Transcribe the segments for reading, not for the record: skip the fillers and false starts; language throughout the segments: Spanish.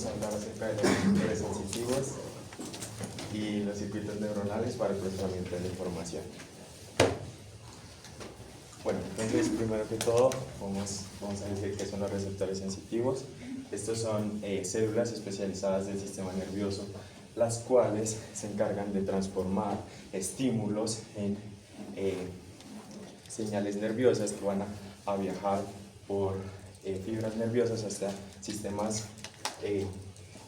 vamos a hablar acerca de los receptores sensitivos y los circuitos neuronales para el procesamiento de la información. Bueno, entonces primero que todo vamos a decir qué son los receptores sensitivos. Estos son células especializadas del sistema nervioso, las cuales se encargan de transformar estímulos en señales nerviosas que van a viajar por fibras nerviosas hasta sistemas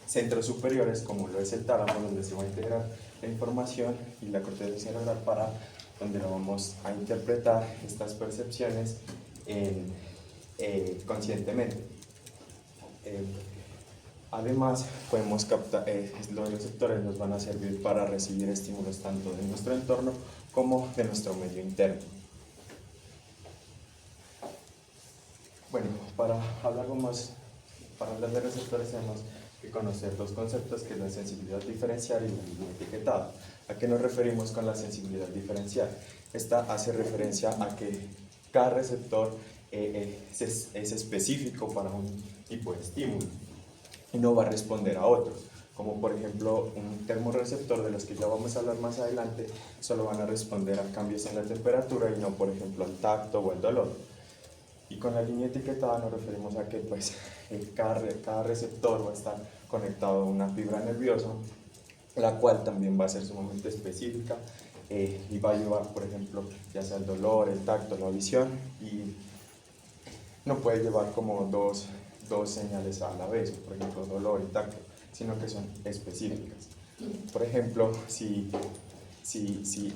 centros superiores, como lo es el tálamo, donde se va a integrar la información, y la corteza cerebral, para donde lo vamos a interpretar estas percepciones conscientemente. Además, podemos captar, los receptores nos van a servir para recibir estímulos tanto de nuestro entorno como de nuestro medio interno. Bueno, para hablar de receptores tenemos que conocer dos conceptos, que es la sensibilidad diferencial y la línea etiquetada. ¿A qué nos referimos con la sensibilidad diferencial? Esta hace referencia a que cada receptor es específico para un tipo de estímulo y no va a responder a otro. Como por ejemplo un termorreceptor, de los que ya vamos a hablar más adelante, solo van a responder a cambios en la temperatura y no, por ejemplo, al tacto o al dolor. Y con la línea etiquetada nos referimos a que cada receptor va a estar conectado a una fibra nerviosa, la cual también va a ser sumamente específica y va a llevar, por ejemplo, ya sea el dolor, el tacto, la visión, y no puede llevar como dos señales a la vez, por ejemplo, dolor y tacto, sino que son específicas. Por ejemplo, si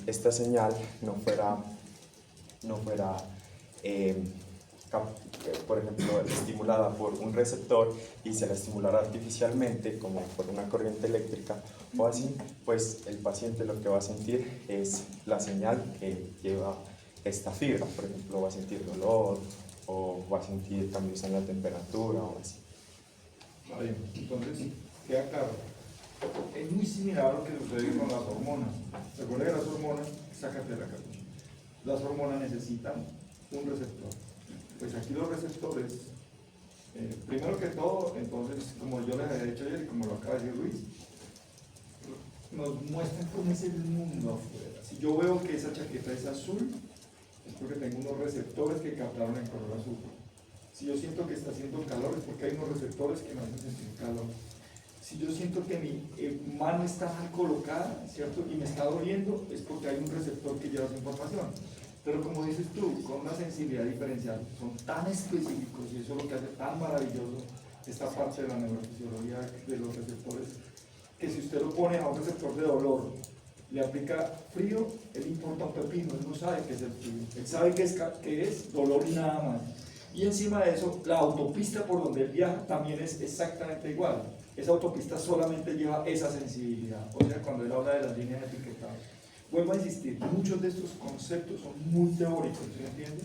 esta señal no fuera por ejemplo, estimulada por un receptor y se la estimulara artificialmente, como por una corriente eléctrica o así, pues el paciente lo que va a sentir es la señal que lleva esta fibra. Por ejemplo, va a sentir dolor o va a sentir cambios en la temperatura o así. Vale, entonces queda claro. Es muy similar a lo que sucede con las hormonas. Recuerda que las hormonas, sácate la capucha. Las hormonas necesitan un receptor. Pues aquí los receptores, primero que todo, entonces, como yo les había dicho ayer y como lo acaba de decir Luis, nos muestran cómo es el mundo afuera. Si yo veo que esa chaqueta es azul, es porque tengo unos receptores que captaron el color azul. Si yo siento que está haciendo calor, es porque hay unos receptores que me hacen sentir calor. Si yo siento que mi mano está mal colocada, ¿cierto?, y me está doliendo, es porque hay un receptor que lleva esa información. Pero como dices tú, con una sensibilidad diferencial, son tan específicos, y eso es lo que hace tan maravilloso esta parte de la neurofisiología de los receptores, que si usted lo pone a un receptor de dolor, le aplica frío, él importa un pepino, él no sabe qué es el frío, él sabe que es dolor y nada más. Y encima de eso, la autopista por donde él viaja también es exactamente igual. Esa autopista solamente lleva esa sensibilidad. O sea, cuando él habla de las líneas etiquetadas. Vuelvo a insistir, muchos de estos conceptos son muy teóricos, ¿sí me entiende?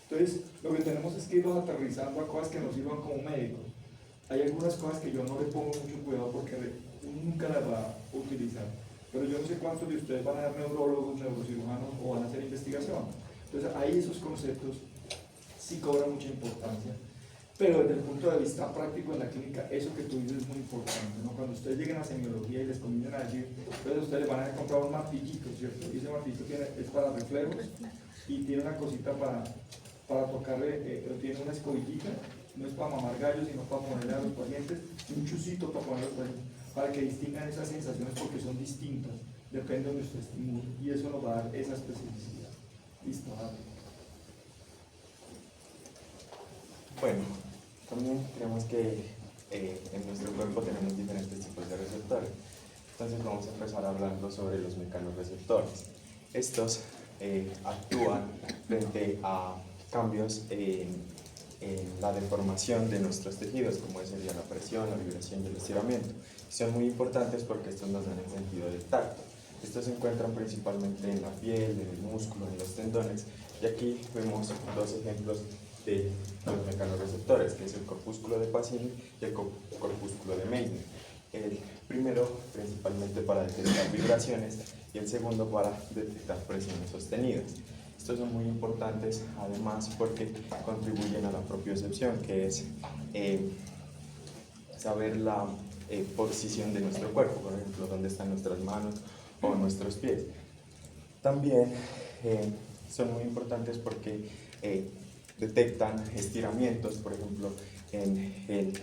Entonces, lo que tenemos es que irlos aterrizando a cosas que nos sirvan como médicos. Hay algunas cosas que yo no le pongo mucho cuidado porque uno nunca las va a utilizar. Pero yo no sé cuántos de ustedes van a ser neurólogos, neurocirujanos o van a hacer investigación. Entonces, ahí esos conceptos sí cobran mucha importancia. Pero desde el punto de vista práctico en la clínica, eso que tú dices es muy importante, ¿no? Cuando ustedes lleguen a semiología y les comiencen a decir, entonces ustedes les van a comprar un martillito, ¿cierto? Y ese martillito es para reflejos y tiene una cosita para tocarle, tiene una escobillita, no es para mamar gallos, sino para ponerle a los pacientes, un chucito para ponerle a los pacientes, para que distingan esas sensaciones porque son distintas, depende de donde usted estimule, y eso nos va a dar esa especificidad. Listo, vale. Bueno, también tenemos que en nuestro cuerpo tenemos diferentes tipos de receptores. Entonces vamos a empezar hablando sobre los mecanorreceptores. Estos actúan frente a cambios en la deformación de nuestros tejidos, como sería la presión, la vibración y el estiramiento. Son muy importantes porque estos nos dan el sentido del tacto. Estos se encuentran principalmente en la piel, en el músculo, en los tendones, y aquí vemos dos ejemplos de los mecanorreceptores, que es el corpúsculo de Pacini y el corpúsculo de Meissner. El primero principalmente para detectar vibraciones y el segundo para detectar presiones sostenidas. Estos son muy importantes además porque contribuyen a la propiocepción, que es saber posición de nuestro cuerpo, por ejemplo, dónde están nuestras manos o nuestros pies. También son muy importantes porque detectan estiramientos, por ejemplo, en el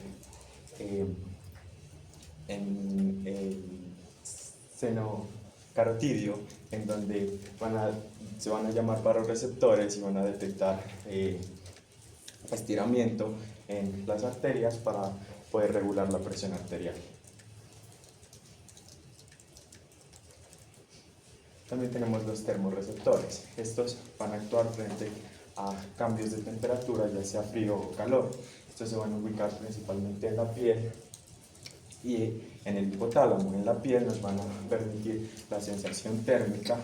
seno carotidio, en donde se van a llamar baroreceptores y van a detectar estiramiento en las arterias para poder regular la presión arterial. También tenemos los termorreceptores. Estos van a actuar frente a cambios de temperatura, ya sea frío o calor. Estos se van a ubicar principalmente en la piel y en el hipotálamo. En la piel nos van a permitir la sensación térmica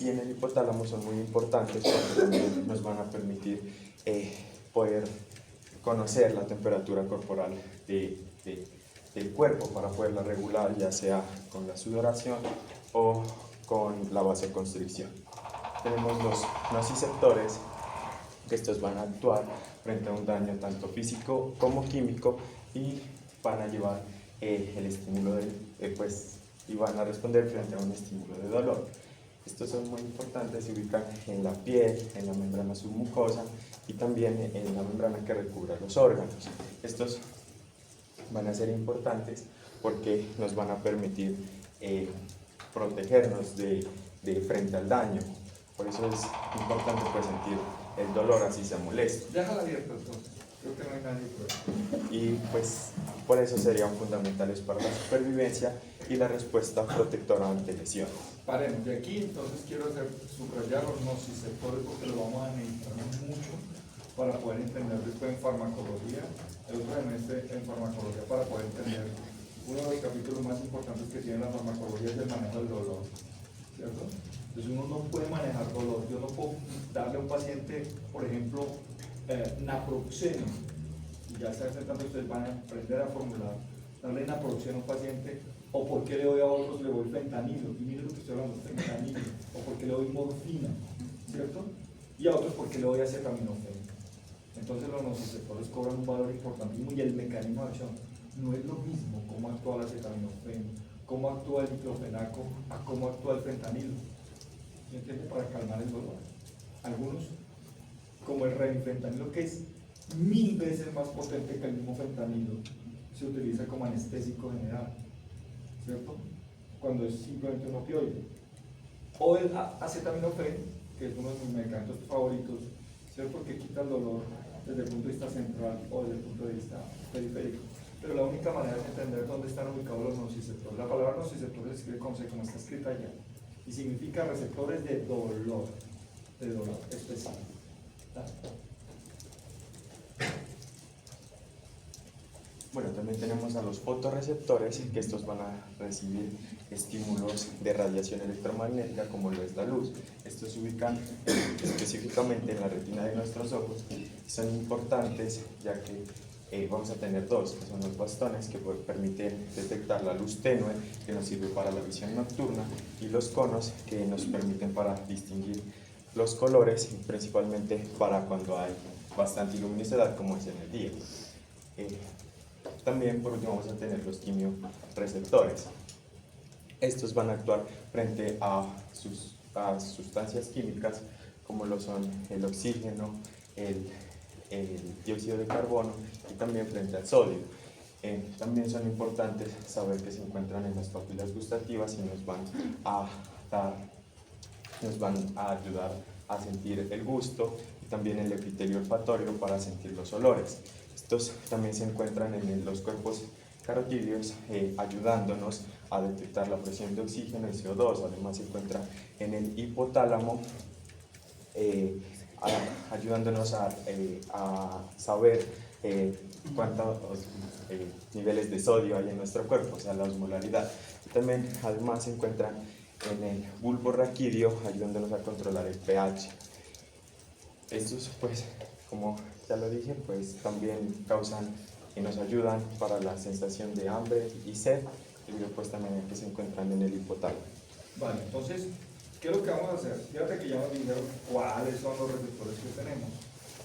y en el hipotálamo son muy importantes porque también nos van a permitir poder conocer la temperatura corporal del cuerpo para poderla regular, ya sea con la sudoración o con la vasoconstricción. Tenemos los nociceptores, que estos van a actuar frente a un daño tanto físico como químico y van a llevar el estímulo y van a responder frente a un estímulo de dolor. Estos son muy importantes, se ubican en la piel, en la membrana submucosa y también en la membrana que recubre los órganos. Estos van a ser importantes porque nos van a permitir protegernos frente al daño. Por eso es importante pues, sentir el dolor así sea molesto. Déjala abierta entonces, creo que no hay nadie por ahí. Y pues por eso serían fundamentales para la supervivencia y la respuesta protectora ante lesiones. Paremos de aquí, entonces quiero subrayar los nociceptores porque lo vamos a necesitar mucho para poder entender después en farmacología, el otro semestre en farmacología para poder entender uno de los capítulos más importantes que tiene la farmacología es el manejo del dolor, ¿cierto? Entonces uno no puede manejar dolor, yo no puedo darle a un paciente, por ejemplo, naproxeno, y ya se tanto ustedes van a aprender a formular, darle naproxeno a un paciente, o por qué le doy a otros, le doy fentanilo, y miren lo que estoy hablando, fentanilo, o por qué le doy morfina, ¿cierto? Y a otros por qué le doy acetaminofén. Entonces los nociceptores cobran un valor importantísimo y el mecanismo de acción no es lo mismo cómo actúa el acetaminofén, cómo actúa el diclofenaco, a cómo actúa el fentanilo. ¿Se entiende? Para calmar el dolor. Algunos, como el remifentanilo, que es 1000 veces más potente que el mismo fentanilo, se utiliza como anestésico general, ¿cierto? Cuando es simplemente un opioide. O el acetaminofén, que es uno de mis medicamentos favoritos, ¿cierto? Porque quita el dolor desde el punto de vista central o desde el punto de vista periférico. Pero la única manera es entender dónde están ubicados los nociceptores. La palabra nociceptores se escribe con C, como está escrita allá, y significa receptores de dolor especial. Bueno, también tenemos a los fotorreceptores, que estos van a recibir estímulos de radiación electromagnética como lo es la luz. Estos se ubican específicamente en la retina de nuestros ojos y son importantes ya que vamos a tener dos, que son los bastones que permiten detectar la luz tenue, que nos sirve para la visión nocturna, y los conos que nos permiten para distinguir los colores, principalmente para cuando hay bastante luminosidad como es en el día. También por último vamos a tener los quimioreceptores. Estos van a actuar frente a sustancias químicas como lo son el oxígeno, el dióxido de carbono y también frente al sodio. También son importantes saber que se encuentran en las papilas gustativas y nos van a ayudar a sentir el gusto y también el epitelio olfatorio para sentir los olores. Estos también se encuentran en los cuerpos carotídeos ayudándonos a detectar la presión de oxígeno y CO2. Además se encuentra en el hipotálamo ayudándonos a saber cuántos niveles de sodio hay en nuestro cuerpo, o sea, la osmolaridad. También además se encuentran en el bulbo raquídeo ayudándonos a controlar el pH. Estos pues, como ya lo dije, pues también causan y nos ayudan para la sensación de hambre y sed, y después también que se encuentran en el hipotálamo. Vale, entonces, ¿qué es lo que vamos a hacer? Fíjate que ya nos dijeron cuáles son los receptores que tenemos.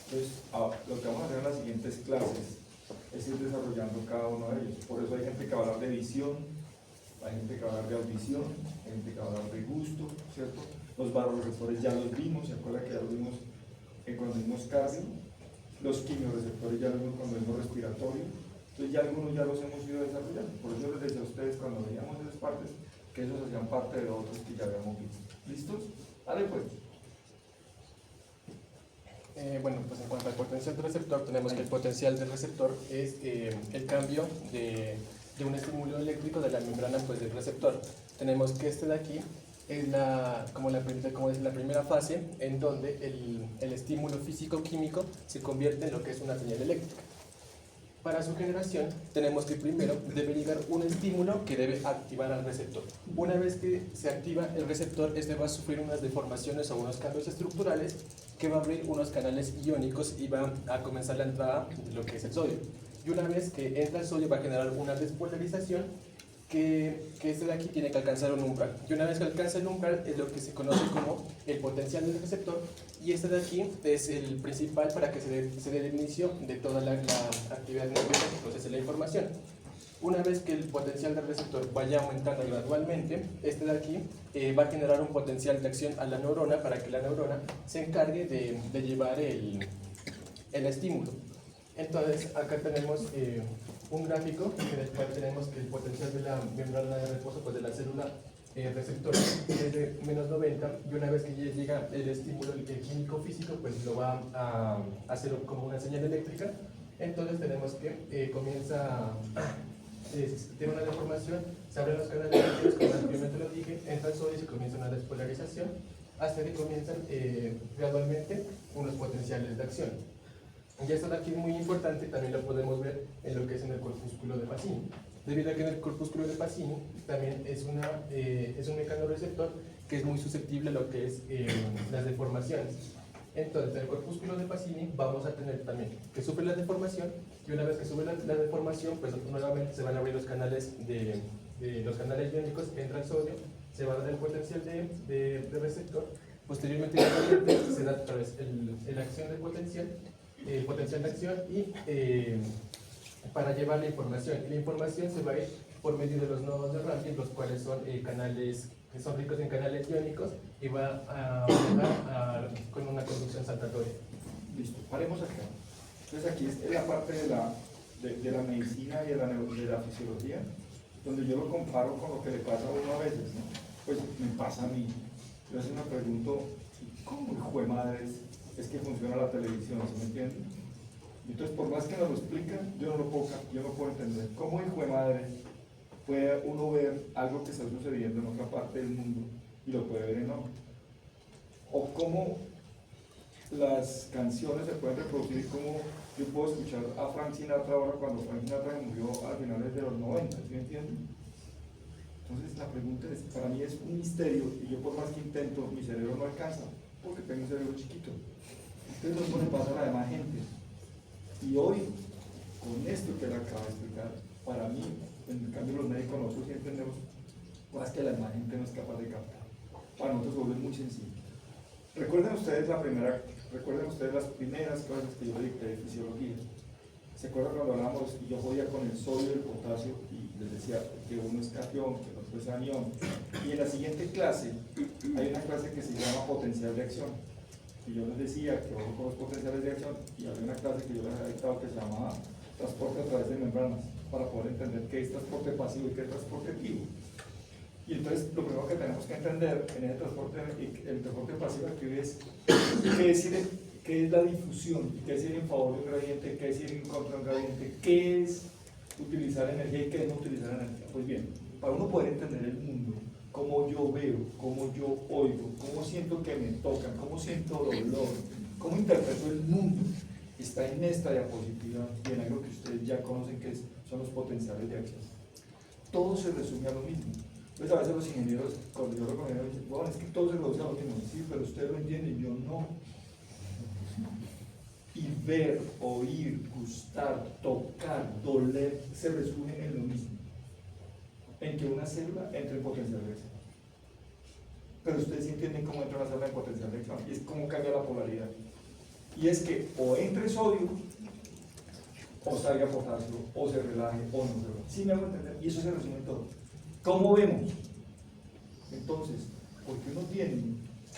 Entonces, lo que vamos a hacer en las siguientes clases es ir desarrollando cada uno de ellos. Por eso hay gente que va a hablar de visión, hay gente que va a hablar de audición, hay gente que va a hablar de gusto, ¿cierto? Los barorreceptores ya los vimos, ¿se acuerda que ya los vimos cuando vimos cardio? Los quimiorreceptores ya los vimos cuando vimos respiratorio. Entonces ya algunos ya los hemos ido desarrollando. Por eso les decía a ustedes cuando veíamos esas partes que esos hacían parte de otros que ya habíamos visto. ¿Listos? Dale pues. Bueno, pues en cuanto al potencial del receptor, tenemos que el potencial del receptor es el cambio de un estímulo eléctrico de la membrana pues, del receptor. Tenemos que este de aquí es como es la primera fase en donde el estímulo físico-químico se convierte en lo que es una señal eléctrica. Para su generación, tenemos que primero debe llegar un estímulo que debe activar al receptor. Una vez que se activa el receptor, este va a sufrir unas deformaciones o unos cambios estructurales que va a abrir unos canales iónicos y va a comenzar la entrada de lo que es el sodio. Y una vez que entra el sodio va a generar una despolarización que este de aquí tiene que alcanzar un umbral. Y una vez que alcanza el umbral es lo que se conoce como el potencial del receptor, y este de aquí es el principal para que se dé el inicio de toda la actividad nerviosa que procese la información. Una vez que el potencial del receptor vaya aumentando gradualmente, este de aquí va a generar un potencial de acción a la neurona para que la neurona se encargue de llevar el estímulo. Entonces, acá tenemos un gráfico en el cual tenemos que el potencial de la membrana de reposo pues de la célula receptor es de -90, y una vez que ya llega el estímulo el químico físico, pues lo va a hacer como una señal eléctrica. Entonces tenemos que comienza tiene una deformación, se abren los canales eléctricos, como anteriormente lo dije, entra el sodio y se comienza una despolarización hasta que comienzan gradualmente unos potenciales de acción. Y esto de aquí es muy importante, también lo podemos ver en lo que es en el corpúsculo de Pacini. Debido a que en el corpúsculo de Pacini también es un mecanorreceptor que es muy susceptible a lo que es las deformaciones. Entonces, en el corpúsculo de Pacini vamos a tener también que sufre la deformación, y una vez que sube la deformación, pues nuevamente se van a abrir los canales los canales iónicos, entra el sodio, se va a dar el potencial de receptor. Posteriormente se da otra vez la acción del potencial, el potencial de acción y para llevar la información. Y la información se va a ir por medio de los nodos de Ramping, los cuales son canales que son ricos en canales iónicos, y va a llegar con una conducción saltatoria. Listo, paremos acá. Entonces aquí es la parte de la medicina y de la fisiología, donde yo lo comparo con lo que le pasa a uno a veces, ¿no? Pues me pasa a mí. Yo a veces me pregunto, ¿cómo hijo de madres es que funciona la televisión? ¿Sí me entienden? Entonces, por más que nos lo explican, yo no puedo entender. ¿Cómo hijo de madre puede uno ver algo que está sucediendo en otra parte del mundo y lo puede ver en otro? O cómo las canciones se pueden reproducir, como yo puedo escuchar a Frank Sinatra ahora cuando Frank Sinatra murió a finales de los 90, ¿sí me entienden? Entonces la pregunta es, para mí es un misterio, y yo por más que intento, mi cerebro no alcanza, porque tengo un cerebro chiquito. Entonces lo mismo le pasa a la demás gente. Y hoy, con esto que le acabo de explicar, para mí, en cambio los médicos nosotros sí entendemos cosas que la demás gente no es capaz de captar. Para nosotros se vuelve muy sencillo. Recuerden ustedes las primeras clases que yo dicté de fisiología. ¿Se acuerdan cuando hablamos y yo jodía con el sodio y el potasio y les decía que uno es cation, que el otro es anión? Y en la siguiente clase hay una clase que se llama potencial de acción. Y yo les decía que ojo con los potenciales de acción, y había una clase que yo les había dictado que se llamaba transporte a través de membranas, para poder entender qué es transporte pasivo y qué es transporte activo. Y entonces lo primero que tenemos que entender en el transporte pasivo activo es qué es la difusión, qué es ir en favor de un gradiente, qué es ir en contra de un gradiente, qué es utilizar energía y qué es no utilizar energía. Pues bien, para uno poder entender el mundo, cómo yo veo, cómo yo oigo, cómo siento que me tocan, cómo siento dolor, cómo interpreto el mundo, está en esta diapositiva y en algo que ustedes ya conocen que son los potenciales de acción. Todo se resume a lo mismo. Entonces a veces los ingenieros, cuando yo lo conozco, dicen, bueno, es que todo se reduce a lo mismo. Sí, pero ustedes lo entienden, yo no. Y ver, oír, gustar, tocar, doler, se resume en lo mismo. En que una célula entre en potencial de acción. Pero ustedes sí entienden cómo entra una célula en potencial de acción, y es cómo cambia la polaridad. Y es que o entre sodio o salga potasio, o se relaje, o no se relaje. ¿Sí me hago entender? Y eso se resume en todo. ¿Cómo vemos? Entonces, porque uno tiene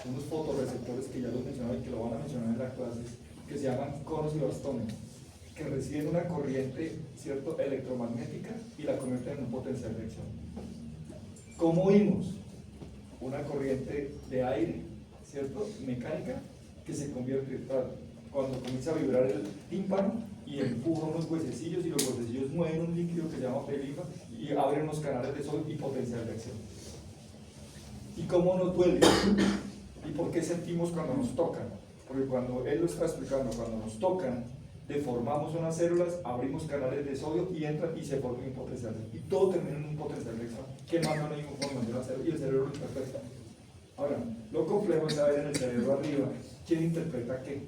unos fotorreceptores que ya los mencionaba y que lo van a mencionar en las clases, que se llaman conos y bastones, que reciben una corriente, ¿cierto?, electromagnética y la convierten en un potencial de acción. ¿Cómo oímos? Una corriente de aire, ¿cierto?, mecánica, que se convierte, cuando comienza a vibrar el tímpano y empuja unos huesecillos y los huesecillos mueven un líquido que se llama pelinfa y abren unos canales de sol y potencial de acción. ¿Y cómo nos duele? ¿Y por qué sentimos cuando nos tocan? Porque cuando él lo está explicando, cuando nos tocan, deformamos unas células, abrimos canales de sodio y entran y se forma un potencial. Y todo termina en un potencial de acción que manda una información al cerebro y el cerebro lo interpreta. Ahora, lo complejo es saber en el cerebro arriba quién interpreta qué.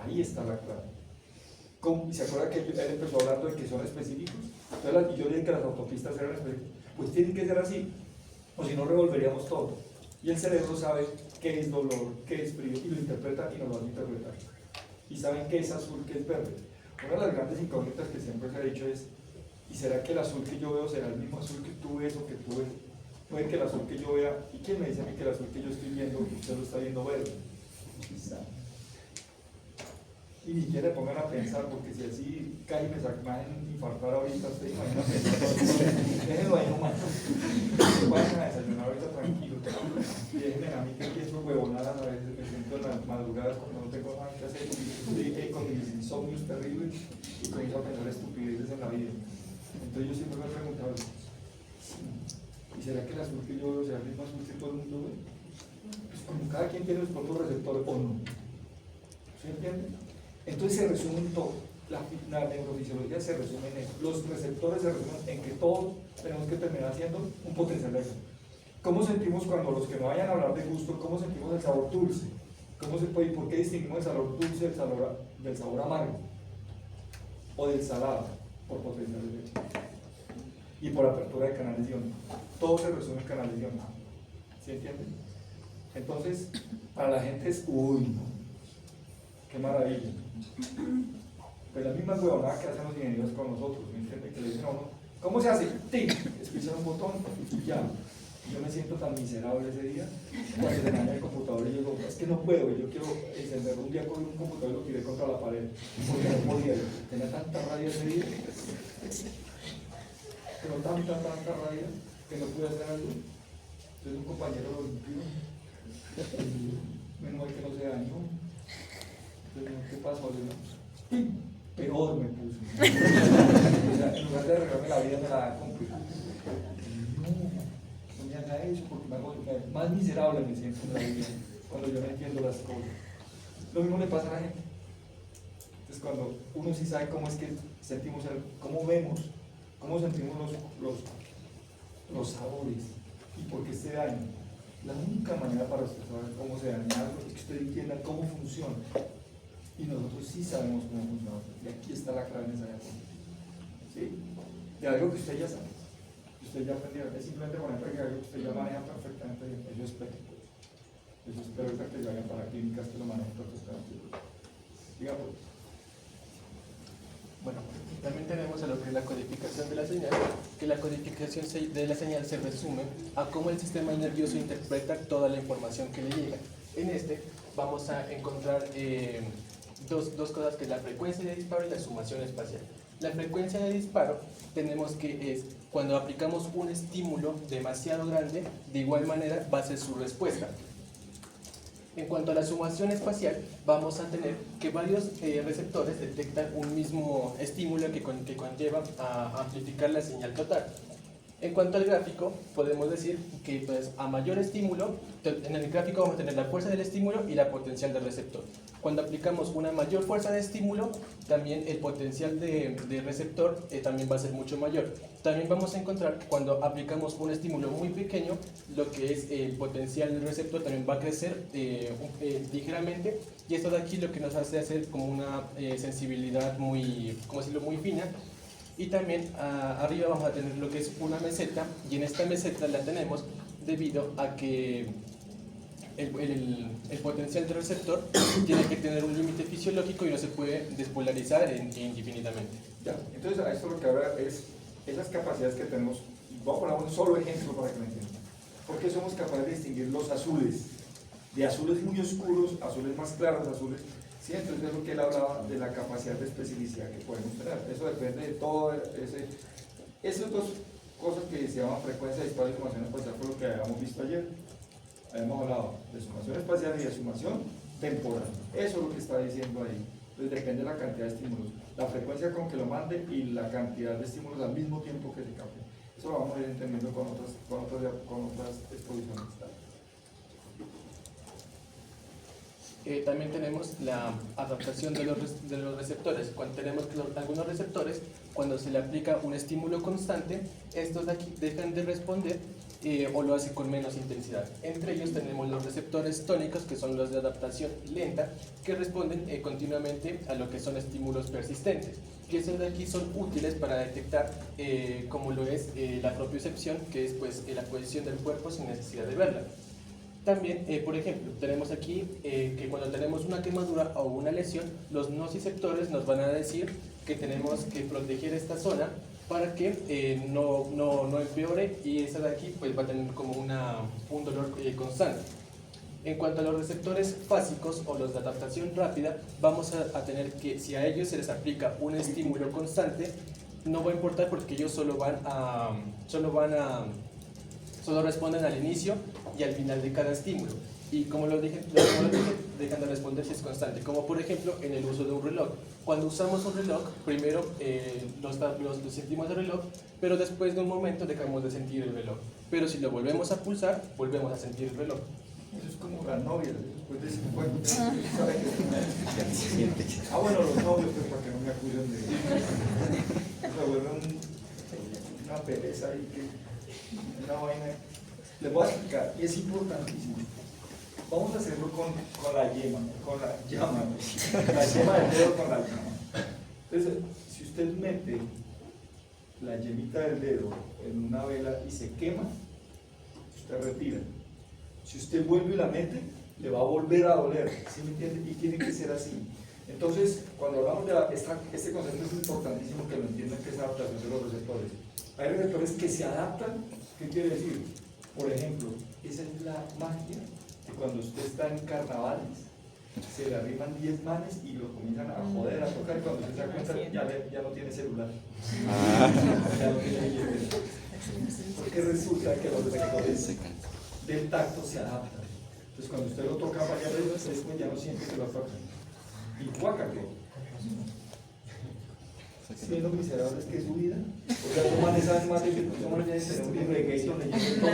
Ahí está la clave. ¿Y se acuerda que él empezó hablando de que son específicos? Entonces, yo dije que las autopistas eran específicas. Pues tienen que ser así, o si no revolveríamos todo. Y el cerebro sabe qué es dolor, qué es frío, y lo interpreta y nos lo va a interpretar. Y saben qué es azul, qué es verde. Una de las grandes incógnitas que siempre se ha dicho es, ¿y será que el azul que yo veo será el mismo azul que tú ves o que tú ves? Puede que el azul que yo vea, ¿y quién me dice a mí que el azul que yo estoy viendo, usted lo está viendo verde? Quizá. Y ni siquiera pongan a pensar, porque si así cae y me sacan infartar ahorita, usted imagina pensar, déjenlo ahí nomás. Vayan a desayunar ahorita tranquilo. Y déjenme a mí que pienso huevonadas a veces, me siento en las madrugadas cuando no tengo nada que hacer, y estoy con mis insomnios terribles y comienzo a pensar estupideces en la vida. Entonces yo siempre me he preguntado, ¿y será que el azul que yo veo será el mismo azul que todo el mundo ve? Pues como cada quien tiene los propios receptores o no. ¿Se entiende? Entonces se resume en todo. La neurofisiología se resume en eso. Los receptores se resumen en que todos tenemos que terminar haciendo un potencial de acción. ¿Cómo sentimos cuando los que me vayan a hablar de gusto, cómo sentimos el sabor dulce? ¿Cómo se puede, y por qué distinguimos el sabor dulce del sabor amargo? O del salado, por potencial de acción. Y por apertura de canales iónicos. Todo se resume en canales iónicos. ¿Sí entienden? Entonces, para la gente es, uy, no, qué maravilla. Pues la misma huevonada que hacen los ingenieros con nosotros, ¿me entienden? Que le dicen a uno, ¿cómo se hace? ¡Tic! Escuchan un botón y ya. Yo me siento tan miserable ese día cuando se me daña el computador y yo digo, es que no puedo, yo quiero encenderlo. Un día cogí un computador y lo tiré contra la pared porque no podía, tenía tanta rabia ese día, pero tanta rabia que no pude hacer algo. Entonces un compañero lo limpió, menos mal que no se dañó. Entonces, ¿qué pasó? Peor me puso. O sea, en lugar de arreglarme la vida me la complicó. No me haga eso porque me hago más miserable me siento en la vida cuando yo no entiendo las cosas. Lo mismo le pasa a la gente. Entonces cuando uno sí sabe cómo es que sentimos, cómo vemos, cómo sentimos los sabores y por qué se dañan. La única manera para usted saber cómo se daña algo es que usted entienda cómo funciona. Y nosotros sí sabemos cómo funciona. Y aquí está la clave en esa época. ¿Sí? De algo que usted ya sabe. Usted ya aprendió, es simplemente poner que algo que usted ya maneja perfectamente bien. Eso espero. Eso espero que se vayan para clínicas que lo manejen perfectamente. Diga pues. Bueno, también tenemos a lo que es la codificación de la señal, que la codificación de la señal se resume a cómo el sistema nervioso interpreta toda la información que le llega. En este vamos a encontrar dos cosas, que es la frecuencia de disparo y la sumación espacial. La frecuencia de disparo tenemos que es cuando aplicamos un estímulo demasiado grande, de igual manera va a ser su respuesta. En cuanto a la sumación espacial, vamos a tener que varios receptores detectan un mismo estímulo que conlleva a amplificar la señal total. En cuanto al gráfico, podemos decir que pues, a mayor estímulo, en el gráfico vamos a tener la fuerza del estímulo y la potencial del receptor. Cuando aplicamos una mayor fuerza de estímulo, también el potencial de receptor también va a ser mucho mayor. También vamos a encontrar que cuando aplicamos un estímulo muy pequeño, lo que es el potencial del receptor también va a crecer ligeramente, y esto de aquí lo que nos hace hacer como una sensibilidad muy, ¿cómo decirlo?, muy fina. Y también arriba vamos a tener lo que es una meseta, y en esta meseta la tenemos debido a que el potencial del receptor tiene que tener un límite fisiológico y no se puede despolarizar indefinidamente. Ya, entonces a esto lo que habla es esas capacidades que tenemos. Voy a poner un solo ejemplo para que lo entiendan. ¿Por qué somos capaces de distinguir los azules? De azules muy oscuros, azules más claros, azules. Sí, entonces es lo que él hablaba de la capacidad de especificidad que podemos tener. Eso depende de todo esas dos cosas que se llaman frecuencia dispar y sumación espacial, fue lo que habíamos visto ayer. Habíamos hablado de sumación espacial y de sumación temporal. Eso es lo que está diciendo ahí. Entonces depende de la cantidad de estímulos, la frecuencia con que lo mande y la cantidad de estímulos al mismo tiempo que se capte. Eso lo vamos a ir entendiendo con otras exposiciones. También tenemos la adaptación de los receptores. Cuando tenemos algunos receptores, cuando se le aplica un estímulo constante, estos de aquí dejan de responder o lo hacen con menos intensidad. Entre ellos tenemos los receptores tónicos, que son los de adaptación lenta, que responden continuamente a lo que son estímulos persistentes. Y esos de aquí son útiles para detectar, como lo es la propiocepción, que es pues, la posición del cuerpo sin necesidad de verla. También, por ejemplo, tenemos aquí que cuando tenemos una quemadura o una lesión, los nociceptores nos van a decir que tenemos que proteger esta zona para que no empeore, y esa de aquí pues, va a tener como un dolor constante. En cuanto a los receptores fásicos o los de adaptación rápida, vamos a tener que si a ellos se les aplica un estímulo constante, no va a importar porque ellos solo responden al inicio y al final de cada estímulo. Y como lo dije, dejan de responder si es constante. Como por ejemplo en el uso de un reloj. Cuando usamos un reloj, primero los sentimos el reloj, pero después de un momento dejamos de sentir el reloj. Pero si lo volvemos a pulsar, volvemos a sentir el reloj. Eso es como las novias, después de 50 años, ¿sabe qué? Bueno, los novios, pues, para que no me acusen de se vuelve una pereza ahí, una vaina. Les voy a explicar, y es importantísimo. Vamos a hacerlo con la yema, la yema del dedo con la llama. Entonces, si usted mete la yemita del dedo en una vela y se quema, usted retira. Si usted vuelve y la mete, le va a volver a doler, ¿sí me entiende? Y tiene que ser así. Entonces, cuando hablamos de este concepto es importantísimo que lo entiendan, que es adaptación de los receptores. Hay receptores que se adaptan. ¿Qué quiere decir? Por ejemplo, esa es la magia de cuando usted está en carnavales, se le arriman 10 manes y lo comienzan a joder, a tocar, y cuando usted se da cuenta ya no tiene celular. Ya no tiene billetera. Porque resulta que los receptores del tacto se adaptan. Entonces cuando usted lo toca varias veces, después ya no siente que lo toca. Y guácate. Siendo miserables que es su vida. O sea, toman esas más de que toman ya en un libro de Gator leyendo todo.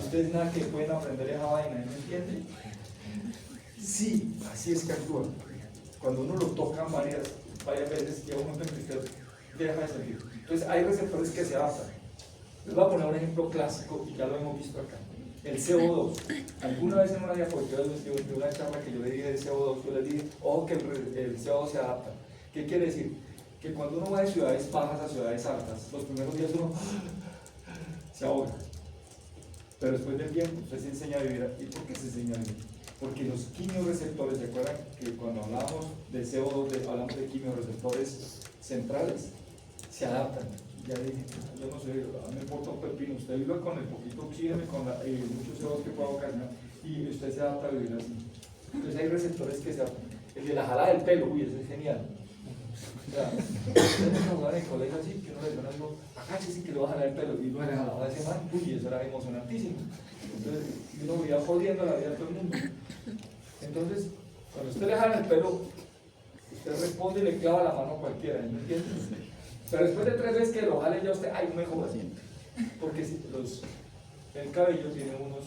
Ustedes nada que pueden aprender esa vaina, ¿me entienden? Sí, así es que actúa. Cuando uno lo toca varias veces, llega un momento en que usted deja de sentir. Entonces hay receptores que se adaptan. Les voy a poner un ejemplo clásico y ya lo hemos visto acá. El CO2. Alguna vez en una diapositiva de una charla que yo le dije de CO2, yo les dije, ojo que el CO2 se adapta. ¿Qué quiere decir? Que cuando uno va de ciudades bajas a ciudades altas, los primeros días uno se ahoga. Pero después del tiempo usted se enseña a vivir. ¿Y por qué se enseña a vivir? Porque los quimiorreceptores, ¿se acuerdan que cuando hablamos de CO2 hablamos de quimiorreceptores centrales? Se adaptan. Ya dije, yo no sé, me importa un pepino, usted vive con el poquito oxígeno y con muchos CO2 que pueda ocasionar y usted se adapta a vivir así. Entonces hay receptores que se adaptan. El de la jalada del pelo, uy, ese es genial. O sea, ustedes no jugaban en el colegio así, que uno le dio algo, acá sí que le va a jalar el pelo, y uno le jalaba a ese man, uy, eso era emocionantísimo. Entonces, uno veía jodiendo la vida de todo el mundo. Entonces, cuando usted le jala el pelo, usted responde y le clava la mano a cualquiera, ¿me entiendes? Pero después de 3 veces que lo jale ya usted, ay, no me jodas. Porque el cabello tiene unos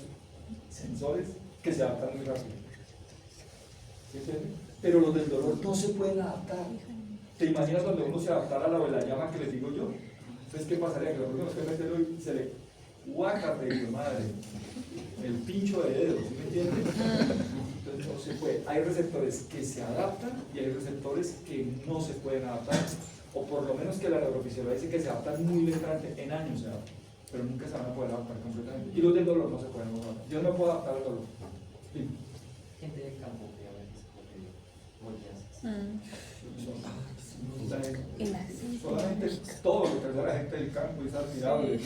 sensores que se adaptan muy rápido. ¿Sí entiendes? Pero los del dolor no se pueden adaptar. ¿Te imaginas donde uno se adaptara a la de la llama que les digo yo? Entonces, ¿qué pasaría? Que lo próximo que meterlo y se le guácate, Dios madre, el pincho de dedo, ¿sí me entiendes? Entonces no se puede. Hay receptores que se adaptan y hay receptores que no se pueden adaptar. O por lo menos que la neurofisiología dice que se adaptan muy lentamente, en años se adaptan. pero nunca se van a poder adaptar completamente. Y los del dolor no se pueden adaptar. Yo no me puedo adaptar al dolor. Sí. Gente del campo que a veces coge mollas. Solamente todo lo que hace la gente del campo es admirable.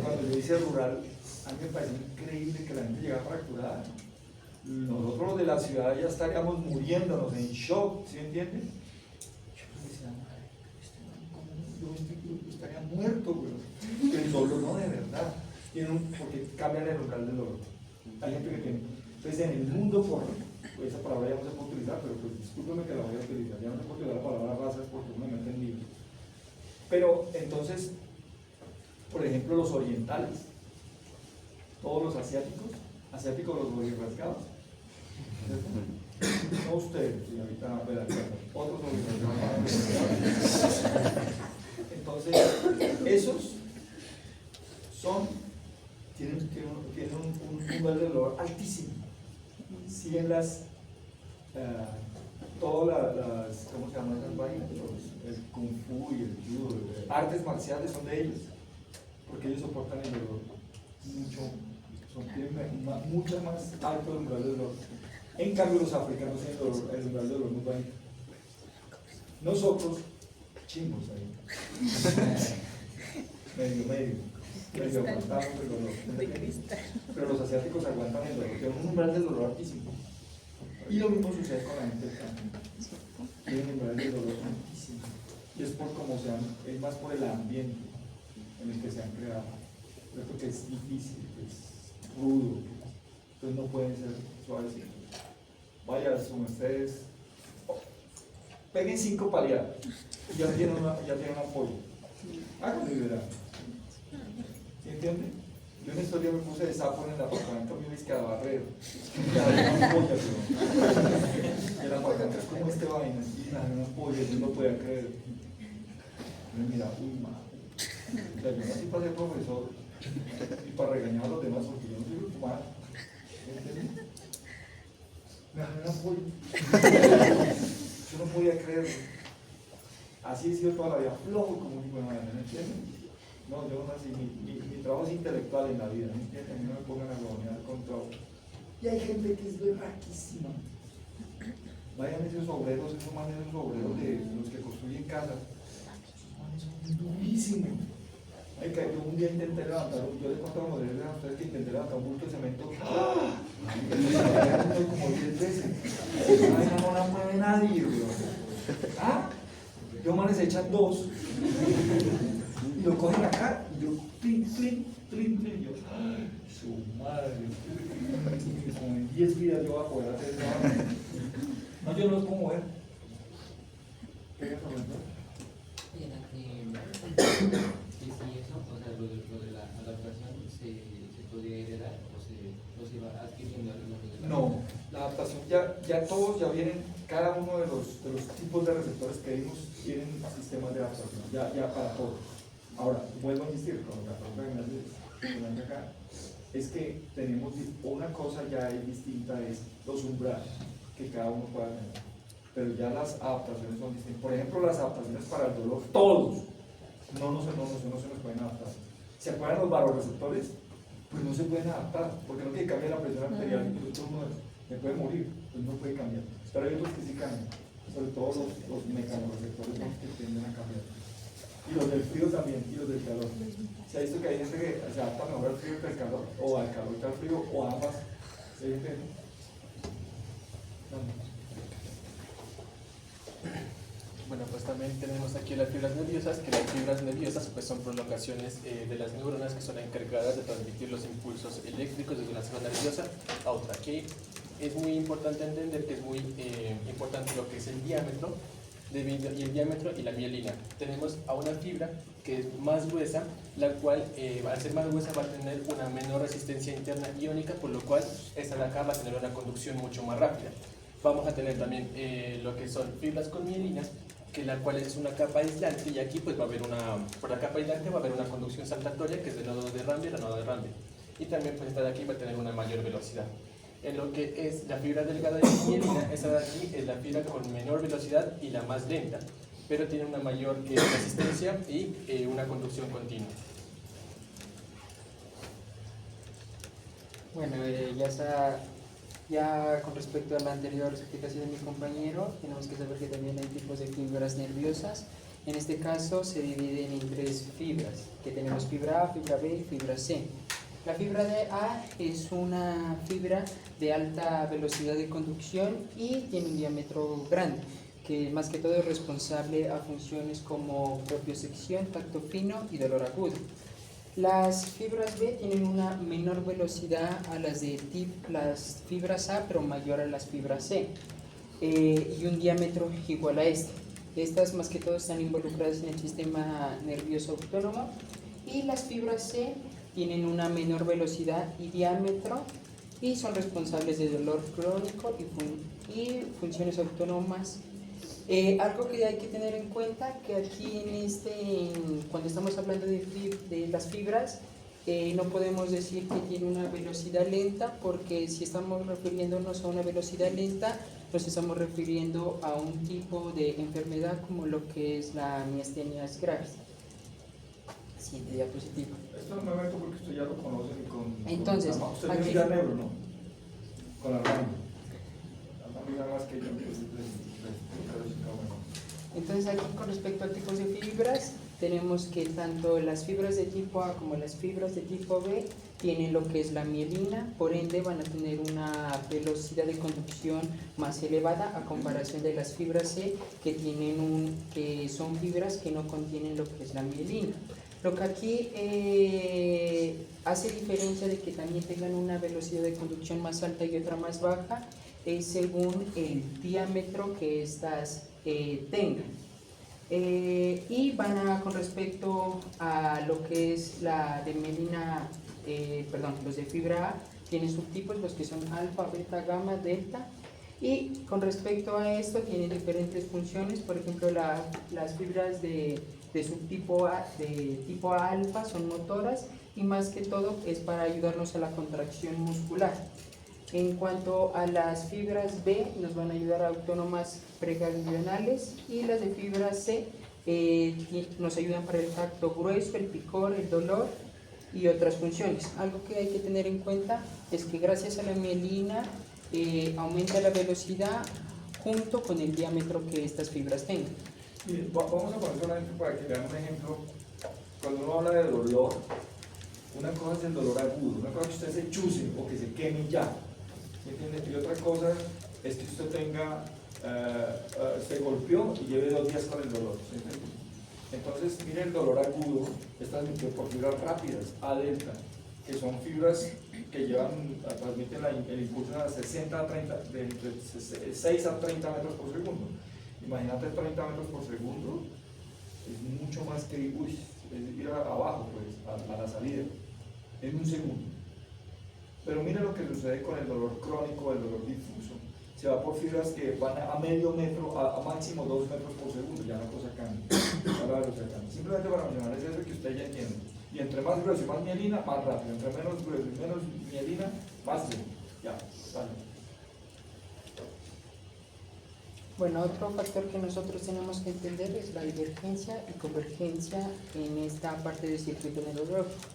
Cuando yo hice rural, a mí me pareció increíble que la gente llegara fracturada. Nosotros los de la ciudad ya estaríamos muriéndonos en shock, ¿sí me entienden? Yo decía, madre, yo estaría muerto, güey. El dolor no, de verdad. Porque cambian el umbral del dolor. Hay gente que tiene. Entonces, en el mundo, esa palabra ya no se puede utilizar, pero pues discúlpeme que la voy a utilizar. Ya no se puede utilizar la palabra razas porque uno me mete en lío. Pero entonces, por ejemplo, los orientales, todos los asiáticos los rasgados. No ustedes, señorita Belarcano, otros rasgados. Entonces, esos tienen un nivel de dolor altísimo. Siguen todas las, ¿cómo se llaman esas vainas? El kung fu y el judo, artes marciales son de ellos, porque ellos soportan el dolor tienen mucho más alto el umbral del dolor. En cambio, los africanos tienen el umbral del dolor muy bajito. Nosotros, chimbos ahí. medio aguantamos el dolor. Pero los asiáticos aguantan el dolor, tienen un umbral del dolor altísimo. Y lo mismo sucede con la gente del campo. Tienen un umbral del dolor altísimo. Y es por cómo es más por el ambiente en el que se han creado. Creo que es difícil, que es rudo, entonces no pueden ser suavecitos. Vaya, son ustedes, peguen 5 paliadas y ya tienen un apoyo. Háganlo y verán. ¿Sí entienden? Yo en esta historia me puse de sapo en el apartamento mío y que a barrero. Ya hay una polla, pero el apartamento es como este vaina, y nada, una polla, yo no podía creer. Yo mira, uy, madre. O sea, yo nací para ser profesor y para regañar a los demás porque yo no soy humano. ¿Entiendes? Me dejé una polla. Yo no podía creerlo. Así he sido toda la vida, flojo como un hijo de madre, ¿me entienden? No, yo nací, mi trabajo es intelectual en la vida, ¿me entienden? A mí no me pongan a huevonear con trabajo. Y hay gente que es berraquísima. Vayan esos obreros, esos obreros de los que construyen casas. Esos manes son durísimos. Yo un día intenté levantar, yo les contaba a ustedes que intenté levantar un bulto de cemento. ¡Ah! Como 10 veces. No la mueve nadie, bro. ¿Ah? Yo manes echan 2 y lo cogen acá y yo plin, y yo, ¡ay, su madre! Como en 10 vidas yo voy a poder hacer eso. No, yo no los puedo mover. ¿Qué es eso? Sí, eso, o sea, lo de la adaptación se podría heredar o se va adquiriendo a lo largo de la vida. No, la adaptación ya todos ya vienen, cada uno de los tipos de receptores que vimos tienen sistemas de adaptación, ya para todos. Ahora, vuelvo a insistir con la pregunta que me hace acá, es que tenemos una cosa ya es distinta, es los umbrales que cada uno pueda tener, pero ya las adaptaciones son distintas. Por ejemplo, las adaptaciones para el dolor, todos no se nos pueden adaptar. ¿Se acuerdan los varoreceptores? Pues no se pueden adaptar, porque no que cambia la presión arterial, incluso uno me puede morir, pues no puede cambiar. Pero hay otros que sí cambian, sobre todo los mecanoreceptores son los que tienden a cambiar. Y los del frío también, y los del calor. Se ha visto que hay gente que se adapta mejor al frío que al calor, o al calor que al frío, o ambas. ¿Se hay gente? Bueno, pues también tenemos aquí las fibras nerviosas, que las fibras nerviosas pues son prolongaciones de las neuronas que son encargadas de transmitir los impulsos eléctricos desde una zona nerviosa a otra. Aquí es muy importante entender que es muy importante lo que es el diámetro y el diámetro y la mielina. Tenemos a una fibra que es más gruesa, la cual al ser más gruesa va a tener una menor resistencia interna iónica, por lo cual esta de acá va a tener una conducción mucho más rápida. Vamos a tener también lo que son fibras con mielina, que la cual es una capa aislante, y aquí pues va a haber por la capa aislante va a haber una conducción saltatoria que es del nodo de Ramberg a nodo de Ramberg, y también pues esta de aquí va a tener una mayor velocidad. En lo que es la fibra delgada de mielina, esta de aquí es la fibra con menor velocidad y la más lenta, pero tiene una mayor resistencia y una conducción continua. Bueno, ya con respecto a la anterior explicación de mi compañero, tenemos que saber que también hay tipos de fibras nerviosas. En este caso se dividen en 3 fibras, que tenemos fibra A, fibra B y fibra C. La fibra de A es una fibra de alta velocidad de conducción y tiene un diámetro grande, que más que todo es responsable a funciones como propiocepción, tacto fino y dolor agudo. Las fibras B tienen una menor velocidad a las las fibras A, pero mayor a las fibras C, y un diámetro igual a este. Estas más que todo están involucradas en el sistema nervioso autónomo, y las fibras C tienen una menor velocidad y diámetro y son responsables de dolor crónico y funciones autónomas. Algo que hay que tener en cuenta, que aquí cuando estamos hablando de las fibras, no podemos decir que tiene una velocidad lenta, porque si estamos refiriéndonos a una velocidad lenta, nos estamos refiriendo a un tipo de enfermedad como lo que es la miastenia gravis. Siguiente diapositiva. Esto no me meto porque usted ya lo conoce y con... Entonces, usted aquí- mira neuro, ¿no? Con la rama. La mira más que yo. Entonces aquí con respecto a tipos de fibras, tenemos que tanto las fibras de tipo A como las fibras de tipo B tienen lo que es la mielina, por ende van a tener una velocidad de conducción más elevada a comparación de las fibras C, que son fibras que no contienen lo que es la mielina. Lo que aquí hace diferencia de que también tengan una velocidad de conducción más alta y otra más baja es según el diámetro que estas tengan. Y con respecto a lo que es la de mielina, los de fibra A, tienen subtipos, los que son alfa, beta, gamma, delta. Y con respecto a esto tienen diferentes funciones. Por ejemplo, las fibras de subtipo A, de tipo A alfa, son motoras, y más que todo es para ayudarnos a la contracción muscular. En cuanto a las fibras B, nos van a ayudar a autónomas preganglionales, y las de fibra C nos ayudan para el tacto grueso, el picor, el dolor y otras funciones. Algo que hay que tener en cuenta es que gracias a la mielina aumenta la velocidad junto con el diámetro que estas fibras tengan. Mire, vamos a poner solamente para que vean un ejemplo. Cuando uno habla de dolor, una cosa es el dolor agudo, una cosa es que usted se chuse o que se queme ya, ¿me entiende? Y otra cosa es que usted se golpeó y lleve 2 días con el dolor, ¿sí entiende? Entonces, mire, el dolor agudo es transmitido por fibras rápidas, A delta, que son fibras que transmiten el impulso a 60 a 30, de entre 6 a 30 metros por segundo. Imagínate 30 metros por segundo, es mucho más que ir abajo, pues, a la salida, en un segundo. Pero mire lo que sucede con el dolor crónico, el dolor difuso. Se va por fibras que van a medio metro, a máximo 2 metros por segundo, ya la cosa cambia. Simplemente para mencionar es eso que usted ya entiende. Y entre más grueso y más mielina, más rápido. Entre menos grueso y menos mielina, más lento. Ya, vale. Bueno, otro factor que nosotros tenemos que entender es la divergencia y convergencia en esta parte del circuito neurológico.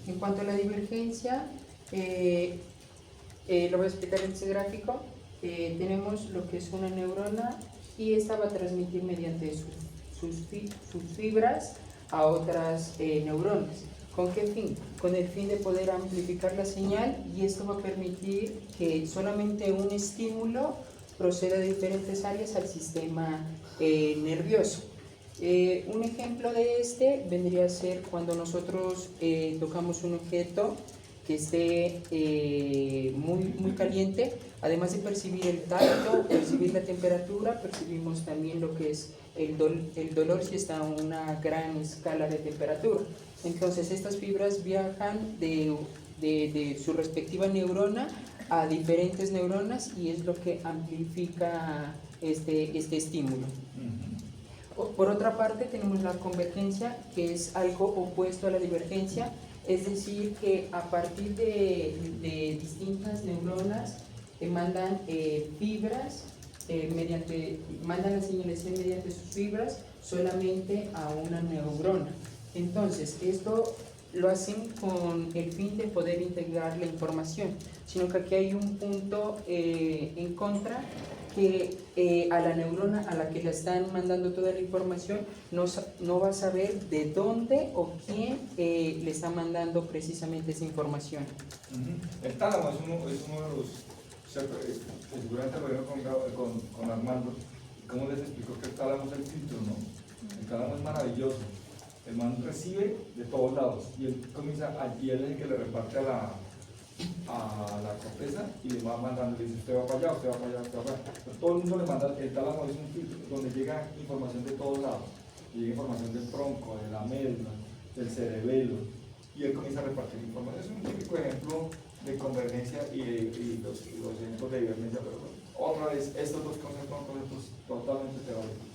En cuanto a la divergencia, lo voy a explicar en este gráfico. Tenemos lo que es una neurona, y esta va a transmitir mediante sus fibras a otras neuronas. ¿Con qué fin? Con el fin de poder amplificar la señal, y esto va a permitir que solamente un estímulo proceda de diferentes áreas al sistema nervioso. Un ejemplo de este vendría a ser cuando nosotros tocamos un objeto que esté muy caliente. Además de percibir el tacto, percibir la temperatura, percibimos también lo que es el dolor si está a una gran escala de temperatura. Entonces estas fibras viajan de su respectiva neurona a diferentes neuronas, y es lo que amplifica este estímulo. Por otra parte, tenemos la convergencia, que es algo opuesto a la divergencia, es decir, que a partir de distintas neuronas mandan fibras, mandan la señalización mediante sus fibras solamente a una neurona. Entonces, esto lo hacen con el fin de poder integrar la información, sino que aquí hay un punto en contra, que a la neurona a la que le están mandando toda la información no va a saber de dónde o quién le está mandando precisamente esa información. El tálamo es uno de los, que seguramente lo vieron con Armando, cómo les explicó que el tálamo es el filtro, ¿no? El tálamo es maravilloso, el man recibe de todos lados y él comienza, y él es el que le reparte a la corteza y le va mandando, le dice usted va para allá, usted va para allá, usted va para allá. Entonces, todo el mundo le manda, el tálamo es un filtro donde llega información de todos lados, llega información del tronco, de la médula, del cerebelo, y él comienza a repartir información. Es un típico ejemplo de convergencia y los ejemplos de divergencia, pero bueno, otra vez, estos dos conceptos son conceptos totalmente teóricos.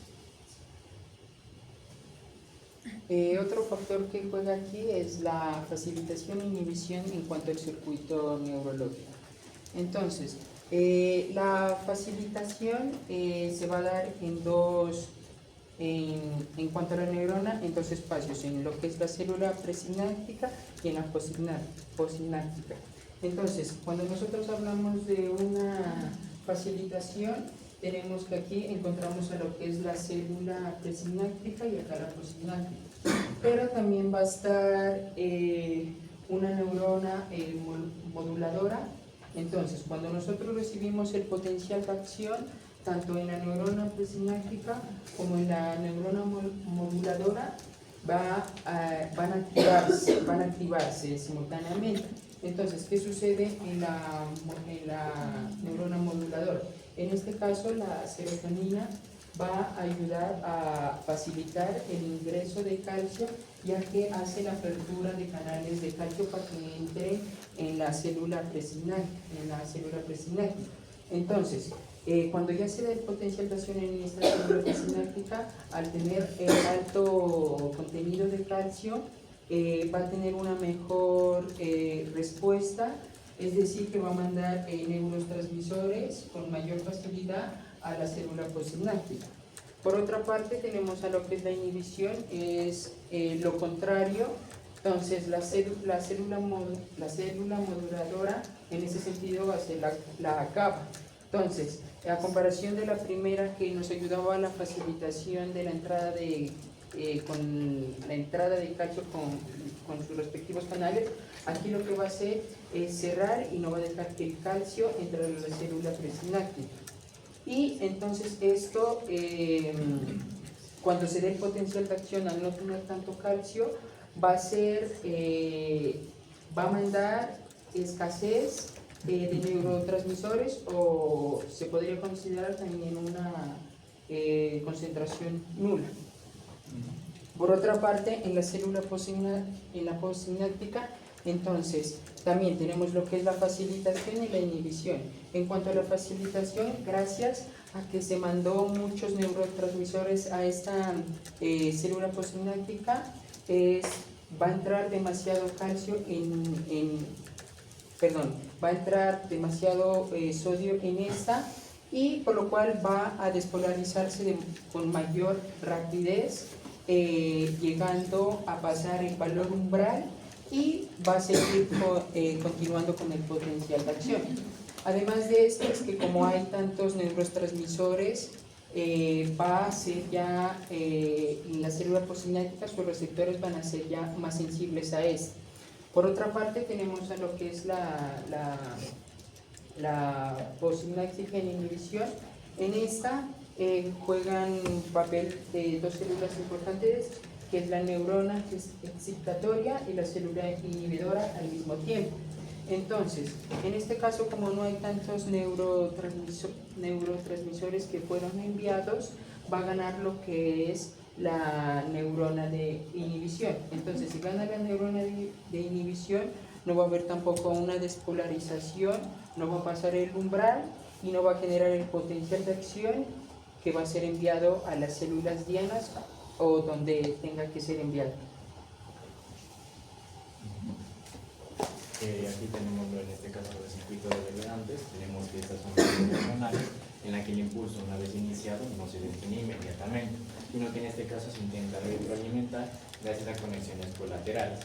Otro factor que juega aquí es la facilitación e inhibición en cuanto al circuito neurológico. Entonces, la facilitación se va a dar en cuanto a la neurona, en dos espacios, en lo que es la célula presináptica y en la posináptica. Entonces, cuando nosotros hablamos de una facilitación, tenemos que aquí encontramos a lo que es la célula presináptica y acá la posináptica. Pero también va a estar una neurona moduladora. Entonces, cuando nosotros recibimos el potencial de acción, tanto en la neurona presináptica como en la neurona moduladora, van a activarse simultáneamente. Entonces, ¿qué sucede en la neurona moduladora? En este caso, la serotonina va a ayudar a facilitar el ingreso de calcio, ya que hace la apertura de canales de calcio para que entre en la célula presináptica. Entonces, cuando ya se da el potencial de acción en esta célula presináptica, al tener el alto contenido de calcio, va a tener una mejor respuesta, es decir, que va a mandar neurotransmisores con mayor facilidad a la célula posináptica. Por otra parte, tenemos a lo que es la inhibición, es lo contrario. Entonces, la célula moduladora, en ese sentido, va a ser la acaba. Entonces, a comparación de la primera, que nos ayudaba a la facilitación de la entrada con la entrada de calcio con sus respectivos canales, aquí lo que va a hacer es cerrar y no va a dejar que el calcio entre en la célula presináptica. Y entonces esto, cuando se dé el potencial de acción al no tener tanto calcio, va a mandar escasez de neurotransmisores, o se podría considerar también una concentración nula. Por otra parte, en la célula posináptica, entonces también tenemos lo que es la facilitación y la inhibición. En cuanto a la facilitación, gracias a que se mandó muchos neurotransmisores a esta célula posináptica, va a entrar demasiado calcio va a entrar demasiado sodio en esta, y por lo cual va a despolarizarse con mayor rapidez, llegando a pasar el valor umbral, y va a seguir continuando con el potencial de acción. Además de esto, es que como hay tantos neurotransmisores, va a ser ya en la célula posináptica, sus receptores van a ser ya más sensibles a esto. Por otra parte, tenemos a lo que es la posináptica en inhibición. En esta juegan papel de dos células importantes, que es la neurona excitatoria y la célula inhibidora al mismo tiempo. Entonces, en este caso, como no hay tantos neurotransmisores que fueron enviados, va a ganar lo que es la neurona de inhibición. Entonces, si gana la neurona de inhibición, no va a haber tampoco una despolarización, no va a pasar el umbral y no va a generar el potencial de acción que va a ser enviado a las células dianas o donde tenga que ser enviado. Aquí tenemos en este caso los circuitos relevantes, tenemos que estas son las neuronales en la que el impulso, una vez iniciado, no se define inmediatamente, sino que en este caso se intenta retroalimentar gracias a conexiones colaterales.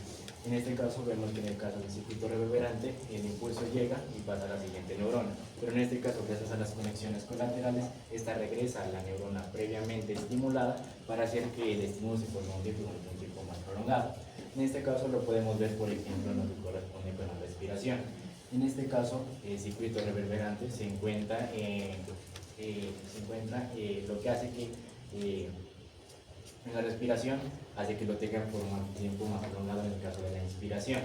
En este caso vemos que en el caso del circuito reverberante el impulso llega y pasa a la siguiente neurona, pero en este caso gracias a las conexiones colaterales, esta regresa a la neurona previamente estimulada para hacer que el estímulo se prolongue durante un tiempo más prolongado. En este caso lo podemos ver por ejemplo en lo que corresponde con la respiración. En este caso el circuito reverberante se encuentra lo que hace que en la respiración hace que lo tengan por un tiempo más prolongado en el caso de la inspiración.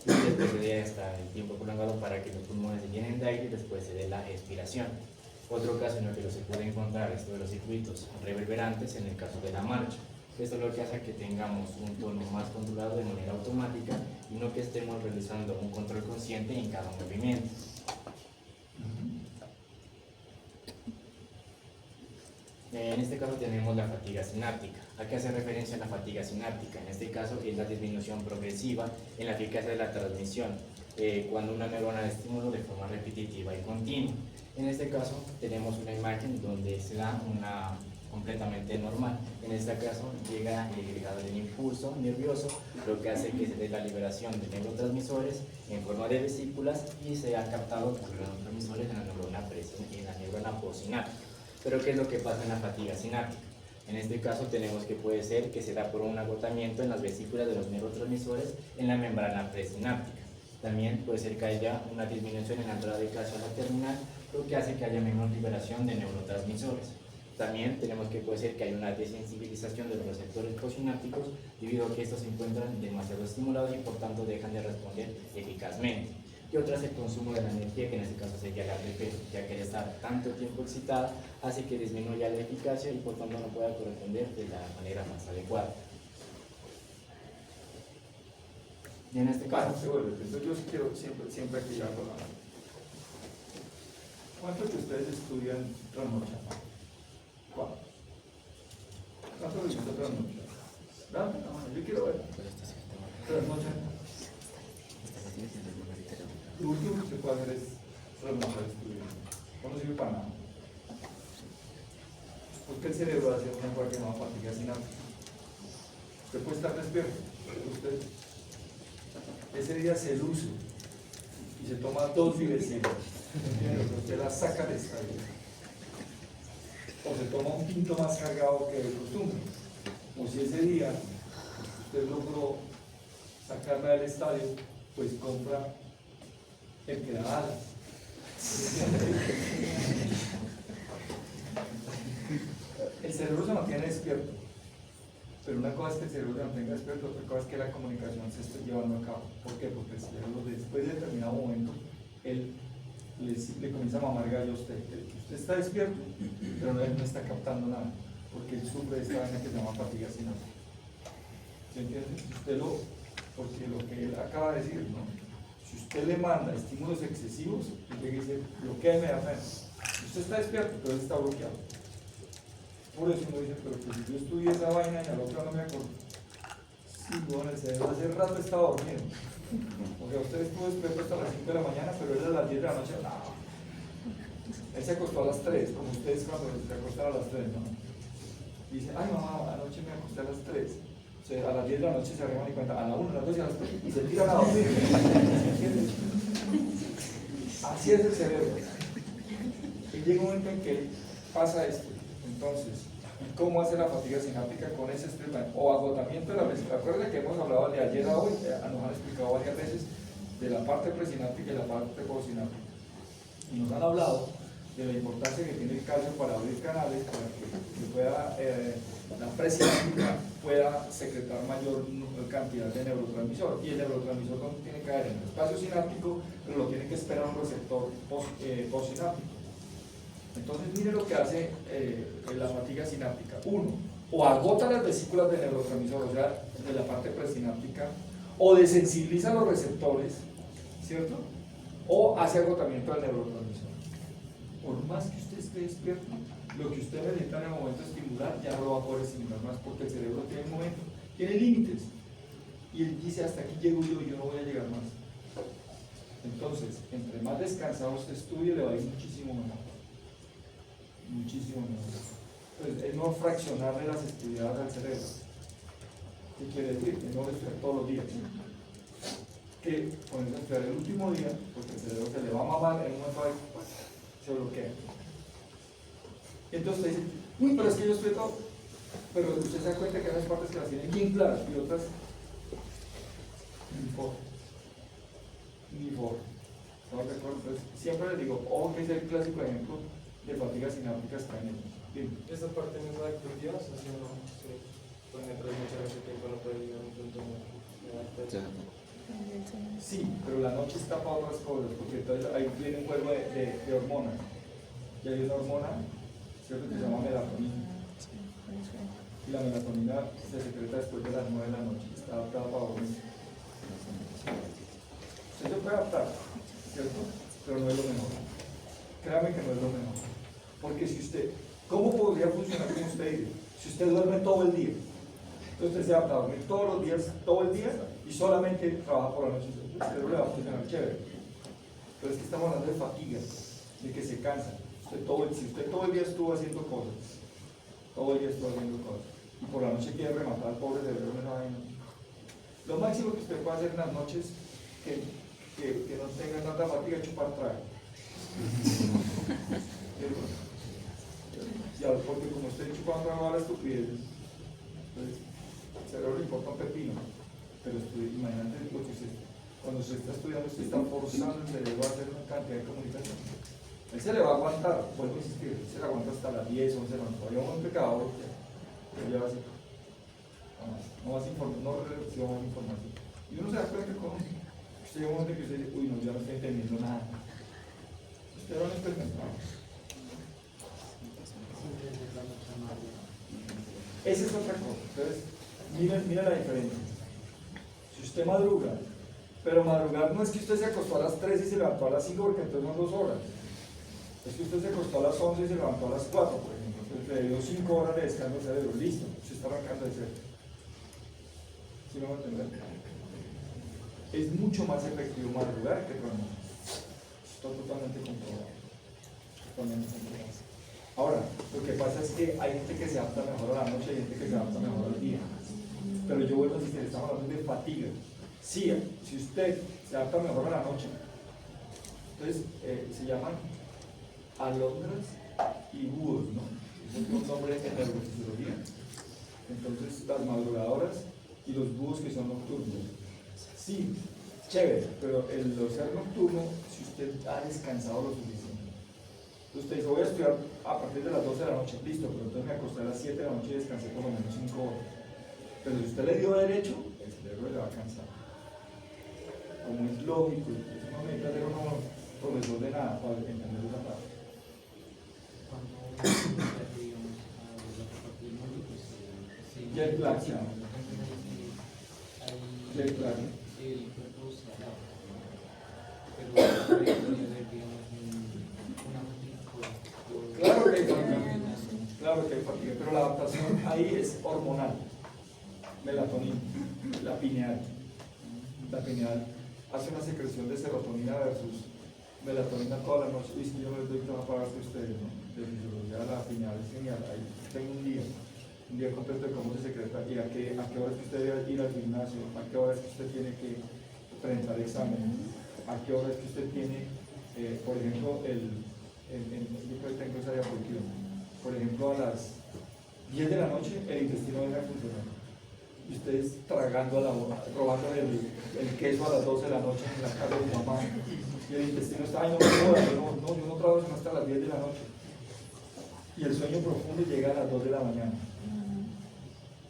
Y después se dé hasta el tiempo prolongado para que los pulmones se llenen de aire y después se dé la expiración. Otro caso en el que se puede encontrar esto de los circuitos reverberantes en el caso de la marcha. Esto es lo que hace que tengamos un tono más controlado de manera automática y no que estemos realizando un control consciente en cada movimiento. En este caso tenemos la fatiga sináptica. ¿A qué hace referencia la fatiga sináptica? En este caso es la disminución progresiva en la eficacia de la transmisión cuando una neurona de estímulo de forma repetitiva y continua. En este caso tenemos una imagen donde se da una completamente normal. En este caso llega el agregado del impulso nervioso, lo que hace que se dé la liberación de neurotransmisores en forma de vesículas y se ha captado los neurotransmisores en la neurona postsináptica. Pero ¿qué es lo que pasa en la fatiga sináptica? En este caso tenemos que puede ser que se da por un agotamiento en las vesículas de los neurotransmisores en la membrana presináptica. También puede ser que haya una disminución en la entrada de calcio a la terminal, lo que hace que haya menor liberación de neurotransmisores. También tenemos que puede ser que haya una desensibilización de los receptores postsinápticos debido a que estos se encuentran demasiado estimulados y por tanto dejan de responder eficazmente. Y otra es el consumo de la energía, que en este caso sería la ATP, ya que al estar tanto tiempo excitada hace que disminuya la eficacia y por tanto no pueda corresponder de la manera más adecuada. Y en este caso... Entonces yo sí quiero siempre activar con la... ¿Cuántos de ustedes estudian trasnochando? ¿Cuántos? ¿Cuántos les gusta trasnochar? Dame la mano, yo quiero ver. Trasnochando. Lo último que se puede hacer es trasnochar estudiando. No sirve para nada. Porque el cerebro hace una cosa que se llama fatiga sináptica. Usted puede estar despierto, usted ese día se luce y se toma 2 viversinas. Usted la saca del estadio. O se toma un tinto más cargado que de costumbre. O si ese día usted logró sacarla del estadio, pues compra el que da alas. El cerebro se mantiene despierto, pero una cosa es que el cerebro se mantenga despierto, otra cosa es que la comunicación se esté llevando a cabo. ¿Por qué? Porque el cerebro después de determinado momento él le comienza a mamar gallo a usted. Usted está despierto, pero no está captando nada, porque él sufre de esta vaina que se llama fatiga sináptica. ¿Se entiende? Porque lo que él acaba de decir, ¿no? Si usted le manda estímulos excesivos, él llega y dice, bloquea inmediatamente. Usted está despierto, pero él está bloqueado. Por eso uno dice, pero pues si yo estudié esa vaina y al otro no me acuerdo. Sí, bueno, el cerebro hace rato estaba durmiendo. O sea, usted estuvo despierto hasta las 5 de la mañana, pero él a las 10 de la noche, no. Él se acostó a las 3, como ustedes cuando se acostan a las 3, ¿no? Y dice, ay mamá, anoche me acosté a las 3. O sea, a las 10 de la noche se arriman y cuenta, a la 1, a las 2 y a las 3, y se tiran a dormir. Así es el cerebro. Y llega un momento en que pasa esto. Entonces, ¿cómo hace la fatiga sináptica con ese estrés? O agotamiento de la vesícula. Acuérdense que hemos hablado de ayer a hoy, nos han explicado varias veces de la parte presináptica y la parte postsináptica. Y nos han hablado de la importancia que tiene el calcio para abrir canales, para que la presináptica pueda secretar mayor cantidad de neurotransmisor. Y el neurotransmisor no tiene que caer en el espacio sináptico, pero lo tiene que esperar un receptor postsináptico. Entonces, mire lo que hace la fatiga sináptica. Uno, o agota las vesículas de neurotransmisor, o sea, de la parte presináptica, o desensibiliza los receptores, ¿cierto? O hace agotamiento del neurotransmisor. Por más que usted esté despierto, lo que usted necesita en el momento de estimular ya no lo va a poder estimular más, porque el cerebro tiene un momento, tiene límites. Y él dice, hasta aquí llego yo no voy a llegar más. Entonces, entre más descansado usted estudie, le va a ir muchísimo mejor. Muchísimo mejor. Entonces, es no fraccionarle las estudiadas al cerebro. ¿Qué quiere decir? Que no estudiar todos los días. que ponerse a estudiar el último día, porque el cerebro se le va a mamar en un momento ahí, se bloquea. Y entonces usted dice, uy, pero es que yo estoy todo. Pero usted se da cuenta que hay unas partes que las tienen bien claras y otras ni forma. Ni forma. ¿Estamos de acuerdo? Entonces, siempre les digo, ojo que es el clásico ejemplo de fatiga sináptica está en ellos. Bien. Esa parte misma de actividad, o sea, si uno se pone a trasnochar mucho tiempo, no puede llegar a un punto de adaptación. Sí, pero la noche está para otras cosas, porque entonces ahí viene un juego de hormonas. Y hay una hormona, ¿cierto?, que se llama melatonina. Y la melatonina se secreta después de las 9 de la noche, está adaptada para dormir. Usted se puede adaptar, ¿cierto? Pero no es lo mejor. Créame que no es lo mejor. Porque si usted, ¿cómo podría funcionar como usted dice? Si usted duerme todo el día, entonces usted se adapta a dormir todos los días, todo el día, y solamente trabaja por la noche. El cerebro le va a funcionar chévere. Pero es que estamos hablando de fatiga, de que se cansa. Si usted todo el día estuvo haciendo cosas, todo el día estuvo haciendo cosas, y por la noche quiere rematar al pobre cerebro en esa vaina. Lo máximo que usted puede hacer en las noches que no tenga tanta fatiga es chupar trago. Ya, porque como usted chupa un trago a la estupidez, entonces el cerebro le importa un pepino. Pero imagínate lo que cuando usted está estudiando, usted está forzando el cerebro a hacer una cantidad de comunicación. Él se le va a aguantar, vuelvo a insistir, se le aguanta hasta las 10, 11 de la noche. Todavía un pecador que lleva así. No recibe más información. Y uno se da cuenta con usted llega un momento que usted dice, uy, no, ya no estoy entendiendo nada. Usted lo han experimentado. Esa es otra cosa. Entonces, miren la diferencia. Si usted madruga, pero madrugar no es que usted se acostó a las 3 y se levantó a las 5 porque entonces son 2 horas. Es que usted se acostó a las 11 y se levantó a las 4, por ejemplo. Entonces le dio 5 horas de descanso al cerebro. Listo, se está arrancando de cero. ¿Sí me van a entender? Es mucho más efectivo madrugar que dormir. Está totalmente comprobado. Totalmente comprobado. Ahora, lo que pasa es que hay gente que se adapta mejor a la noche y hay gente que se adapta mejor al día. Pero yo vuelvo a decir, estamos hablando de fatiga. Sí, si usted se adapta mejor a la noche, entonces se llaman alondras y búhos, ¿no? Esos son nombres en neurofisiología. Entonces, las madrugadoras y los búhos que son nocturnos. Sí, chévere, pero el ser nocturno, si usted ha descansado lo suficiente. Usted dice, voy a estudiar a partir de las 12 de la noche, listo, pero entonces me acosté a las 7 de la noche y descansé por lo menos 5 horas. Pero si usted le dio derecho, el cerebro le va a cansar. Como es lógico, eso no necesita ser uno profesor de nada para entender esa parte. Jet lag se llama. Jet lag. El cuerpo se adapta, pero digamos, una fatiga Claro que hay fatiga, claro que hay fatiga, pero la adaptación ahí es hormonal. Melatonina, la pineal. La pineal hace una secreción de serotonina versus melatonina toda la noche. Y si yo les doy que van a pagarse ustedes, ¿no? De fisiología, la pineal es genial. Ahí tengo un día completo de cómo se secreta y a qué hora es que usted debe ir al gimnasio, a qué hora es que usted tiene que presentar exámenes, a qué hora es que usted tiene, por ejemplo, yo creo que tengo esa diapositiva, por ejemplo, a las 10 de la noche el intestino deja de funcionar. Y ustedes tragando robando el queso a las 12 de la noche en la casa de mi mamá. Y el intestino está, ay, no, yo no trabajo sino hasta las 10 de la noche. Y el sueño profundo llega a las 2 de la mañana.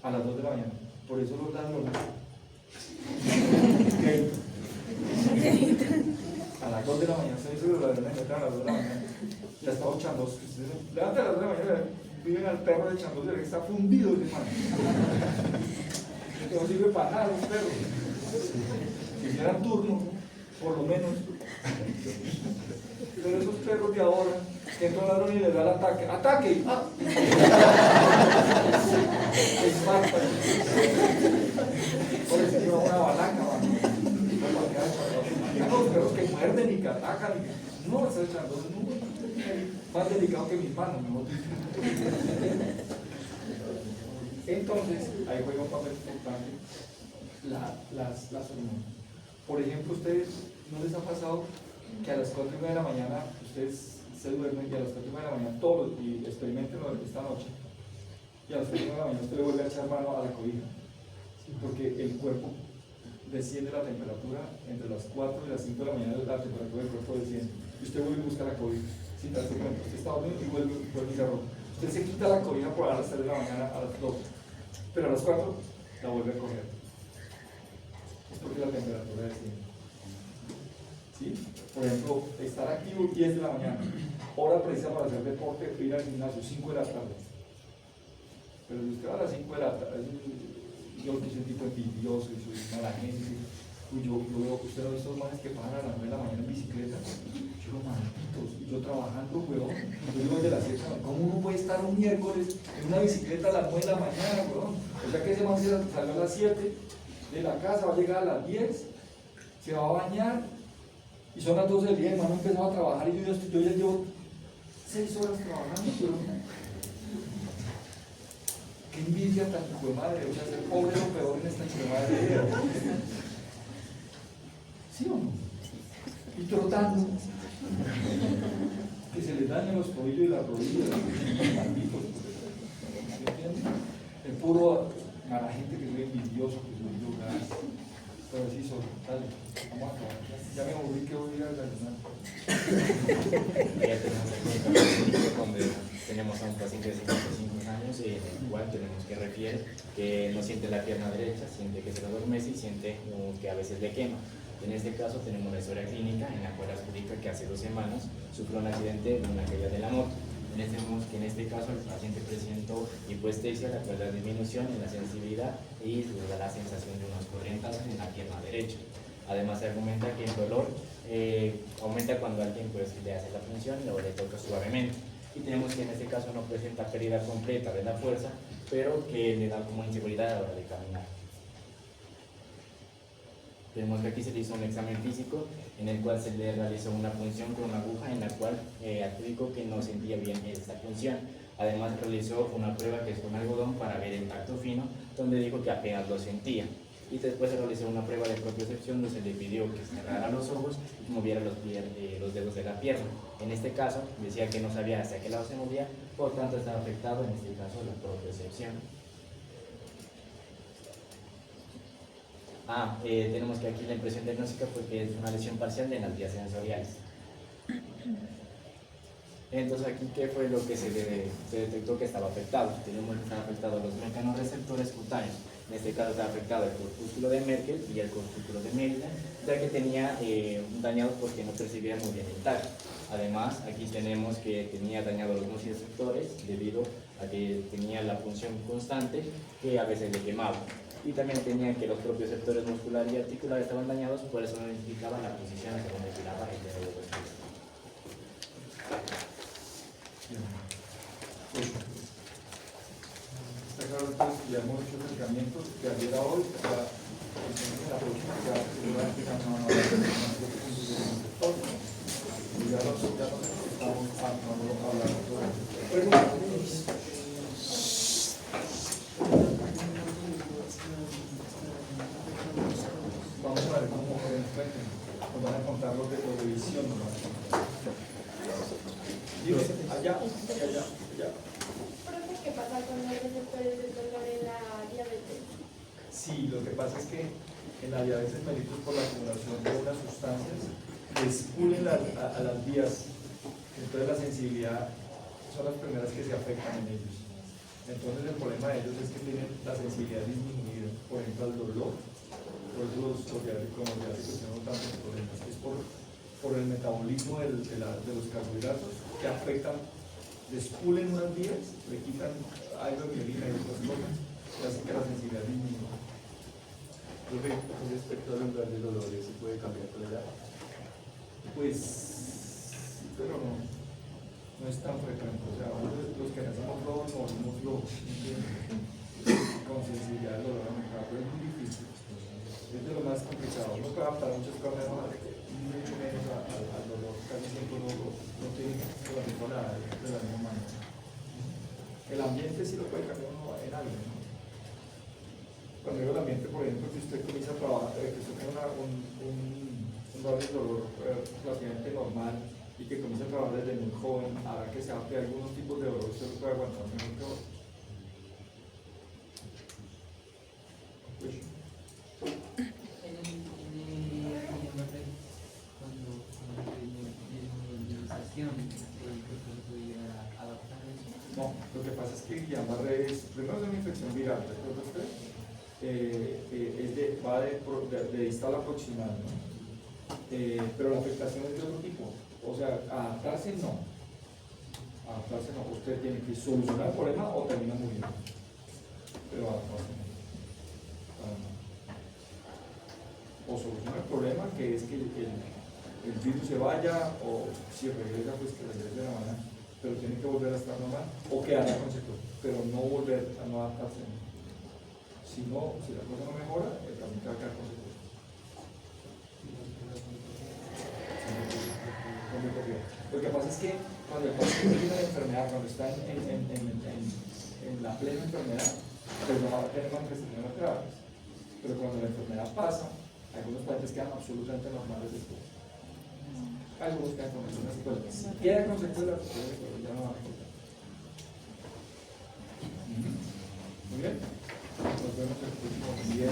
A las 2 de la mañana. Por eso los ladrones. A las 2 de la mañana, se dice que los ladrones entran a las 2 de la mañana. Ya está ochandoso. Levanten a las 2 de la mañana, viven al perro de Chandos, que está fundido, hermano. Que no sirve para nada los perros. Si hicieran turno, por lo menos. Pero esos perros de ahora, que entra un ladrón y le da el ataque. ¡Ataque! ¡Ah! Es falta. Por eso lleva una balaca, los perros que muerden y que atacan. No, ese Chandos es más delicado que mis manos, mejor dicho. Entonces, ahí juega un papel importante las hormonas. Por ejemplo, ¿ustedes no les ha pasado que a las 4:30 de la mañana ustedes se duermen y a las 4:30 de la mañana todos, y experimentenlo esta noche, y a las 4:30 de la mañana usted le vuelve a echar mano a la cobija? Porque el cuerpo desciende la temperatura entre las 4 y las 5 de la mañana, la temperatura del cuerpo desciende, y usted vuelve y busca la cobija, sin darse cuenta. Usted está dormido y vuelve y se arroja. Usted se quita la cobija por a las 3 de la mañana, a las 2, pero a las 4 la vuelve a coger. Es porque la temperatura desciende. ¿Sí? Por ejemplo, estar activo 10 de la mañana, hora precisa para hacer deporte, ir al gimnasio, 5 de la tarde. Pero si usted va a las 5 de la tarde, yo soy un tipo envidioso y soy mala gente, yo veo, usted ve estos manes que pagan a las 9 de la mañana en bicicleta, yo malditos, y yo trabajando, weón, yo digo de las 7 de la mañana, ¿cómo uno puede estar un miércoles en una bicicleta a las 9 de la mañana, weón? O sea que ese man salió a las 7 de la casa, va a llegar a las 10, se va a bañar, y son las 12 del día, el man empezó a trabajar y yo ya llevo 6 horas trabajando, pero qué envidia tan hijo de madre, o sea, ser pobre es lo peor en esta hijo de madre. ¿Sí o no? Y trotando, que se les dañen los tobillos y las rodillas, malditos. ¿Me entiendes? El puro mala gente que soy envidioso, que soy yo, gas. Pero sí, solo, dale, vamos a acabar. Ya me aburrí que voy a ir a desayunar. Ya tenemos aquí donde tenemos a un paciente de 55 años en el cual tenemos que refiere que no siente la pierna derecha, siente que se lo adormece y siente que a veces le quema. En este caso tenemos la historia clínica en la cual adjudica que hace 2 semanas sufrió un accidente en una caída de la moto. En este caso el paciente presentó hipoestesia, la cual es la disminución en la sensibilidad y da la sensación de unas corrientes en la pierna derecha. Además se argumenta que el dolor aumenta cuando alguien le hace la punción y luego le toca suavemente. Y tenemos que en este caso no presenta pérdida completa de la fuerza, pero que le da como inseguridad a la hora de caminar. Tenemos que aquí se le hizo un examen físico en el cual se le realizó una punción con una aguja en la cual adjudicó que no sentía bien esta punción. Además realizó una prueba que es con algodón para ver el tacto fino, donde dijo que apenas lo sentía. Y después se realizó una prueba de propiocepción donde se le pidió que cerrara los ojos y moviera los dedos de la pierna. En este caso decía que no sabía hacia qué lado se movía, por tanto estaba afectado en este caso la propiocepción. Tenemos que aquí la impresión diagnóstica porque es una lesión parcial de las vías sensoriales. Entonces aquí, ¿qué fue lo que se detectó que estaba afectado? Tenemos que estaba afectado los mecanorreceptores cutáneos. En este caso estaba afectado el corpúsculo de Merkel y el corpúsculo de Mérida, ya que tenía dañado porque no percibía muy bien el tacto. Además, aquí tenemos que tenía dañado los nociceptores debido a que tenía la punción constante que a veces le quemaba. Y también tenía que los propios sectores musculares y articulares estaban dañados, por eso no identificaban la posición hacia donde giraba el dedo de los pies. Está claro, entonces ya hemos hecho acercamientos de ayer a hoy, ya en la próxima ya seguramente vamos a hablar de los puntos de sector y ya nos estamos hablando sobre eso. Vamos a ver cómo nos van a contar los de visión. Allá. ¿Qué pasa con los receptores del dolor en la diabetes? Sí, lo que pasa es que en la diabetes mellitus, por la acumulación de unas sustancias, despulen a las vías, entonces la sensibilidad son las primeras que se afectan en ellos. Entonces el problema de ellos es que tienen la sensibilidad disminuida, por ejemplo al dolor. Por eso los diabéticos tienen tantos problemas. Es por el metabolismo de los carbohidratos que afectan, despulen unas vías, le quitan mielina y otras cosas, y hacen que la sensibilidad disminuya. Respecto al umbral de dolores, ¿se puede cambiar con la edad? Pues sí, pero no es tan frecuente. O sea, los que nacemos flojos morimos flojos, con sensibilidad del dolor aumentada, pero es muy difícil. Es de lo más complicado. Uno puede adaptar muchas cosas mucho menos al dolor. Casi siempre no tiene relación con la misma manera. El ambiente sí lo puede cambiar uno en algo, ¿no? Cuando digo el ambiente, por ejemplo, que usted comienza a trabajar, que usted tenga un usuario de dolor relativamente normal y que comienza a trabajar desde muy joven, hará que se adapte a algunos tipos de dolor, usted lo puede aguantar mejor que otros. Pues, no, lo que pasa es que Guillain-Barré es, primero es una infección viral, ¿recuerda usted? Va de distal a proximal, ¿no? Pero la afectación es de otro tipo, o sea, adaptarse no. Usted tiene que solucionar el problema o termina muriendo. Pero adaptarse no. O solucionar el problema, que es que el virus se vaya, o si regresa, pues que regrese de la manera, pero tiene que volver a estar normal, o quedar con consecuencia, pero no volver a no adaptarse. Si la cosa no mejora, también te va a quedar con consecuencia. Lo que pasa es que cuando el paciente tiene la enfermedad, cuando está en la plena enfermedad, pues no va a tener manifestaciones graves. Pero cuando la enfermedad pasa, algunos pacientes quedan absolutamente normales después. Algunos quedan con algunas secuelas. Quedan con secuelas, pero ya no van a quedar. Muy bien. Nos vemos el próximo día.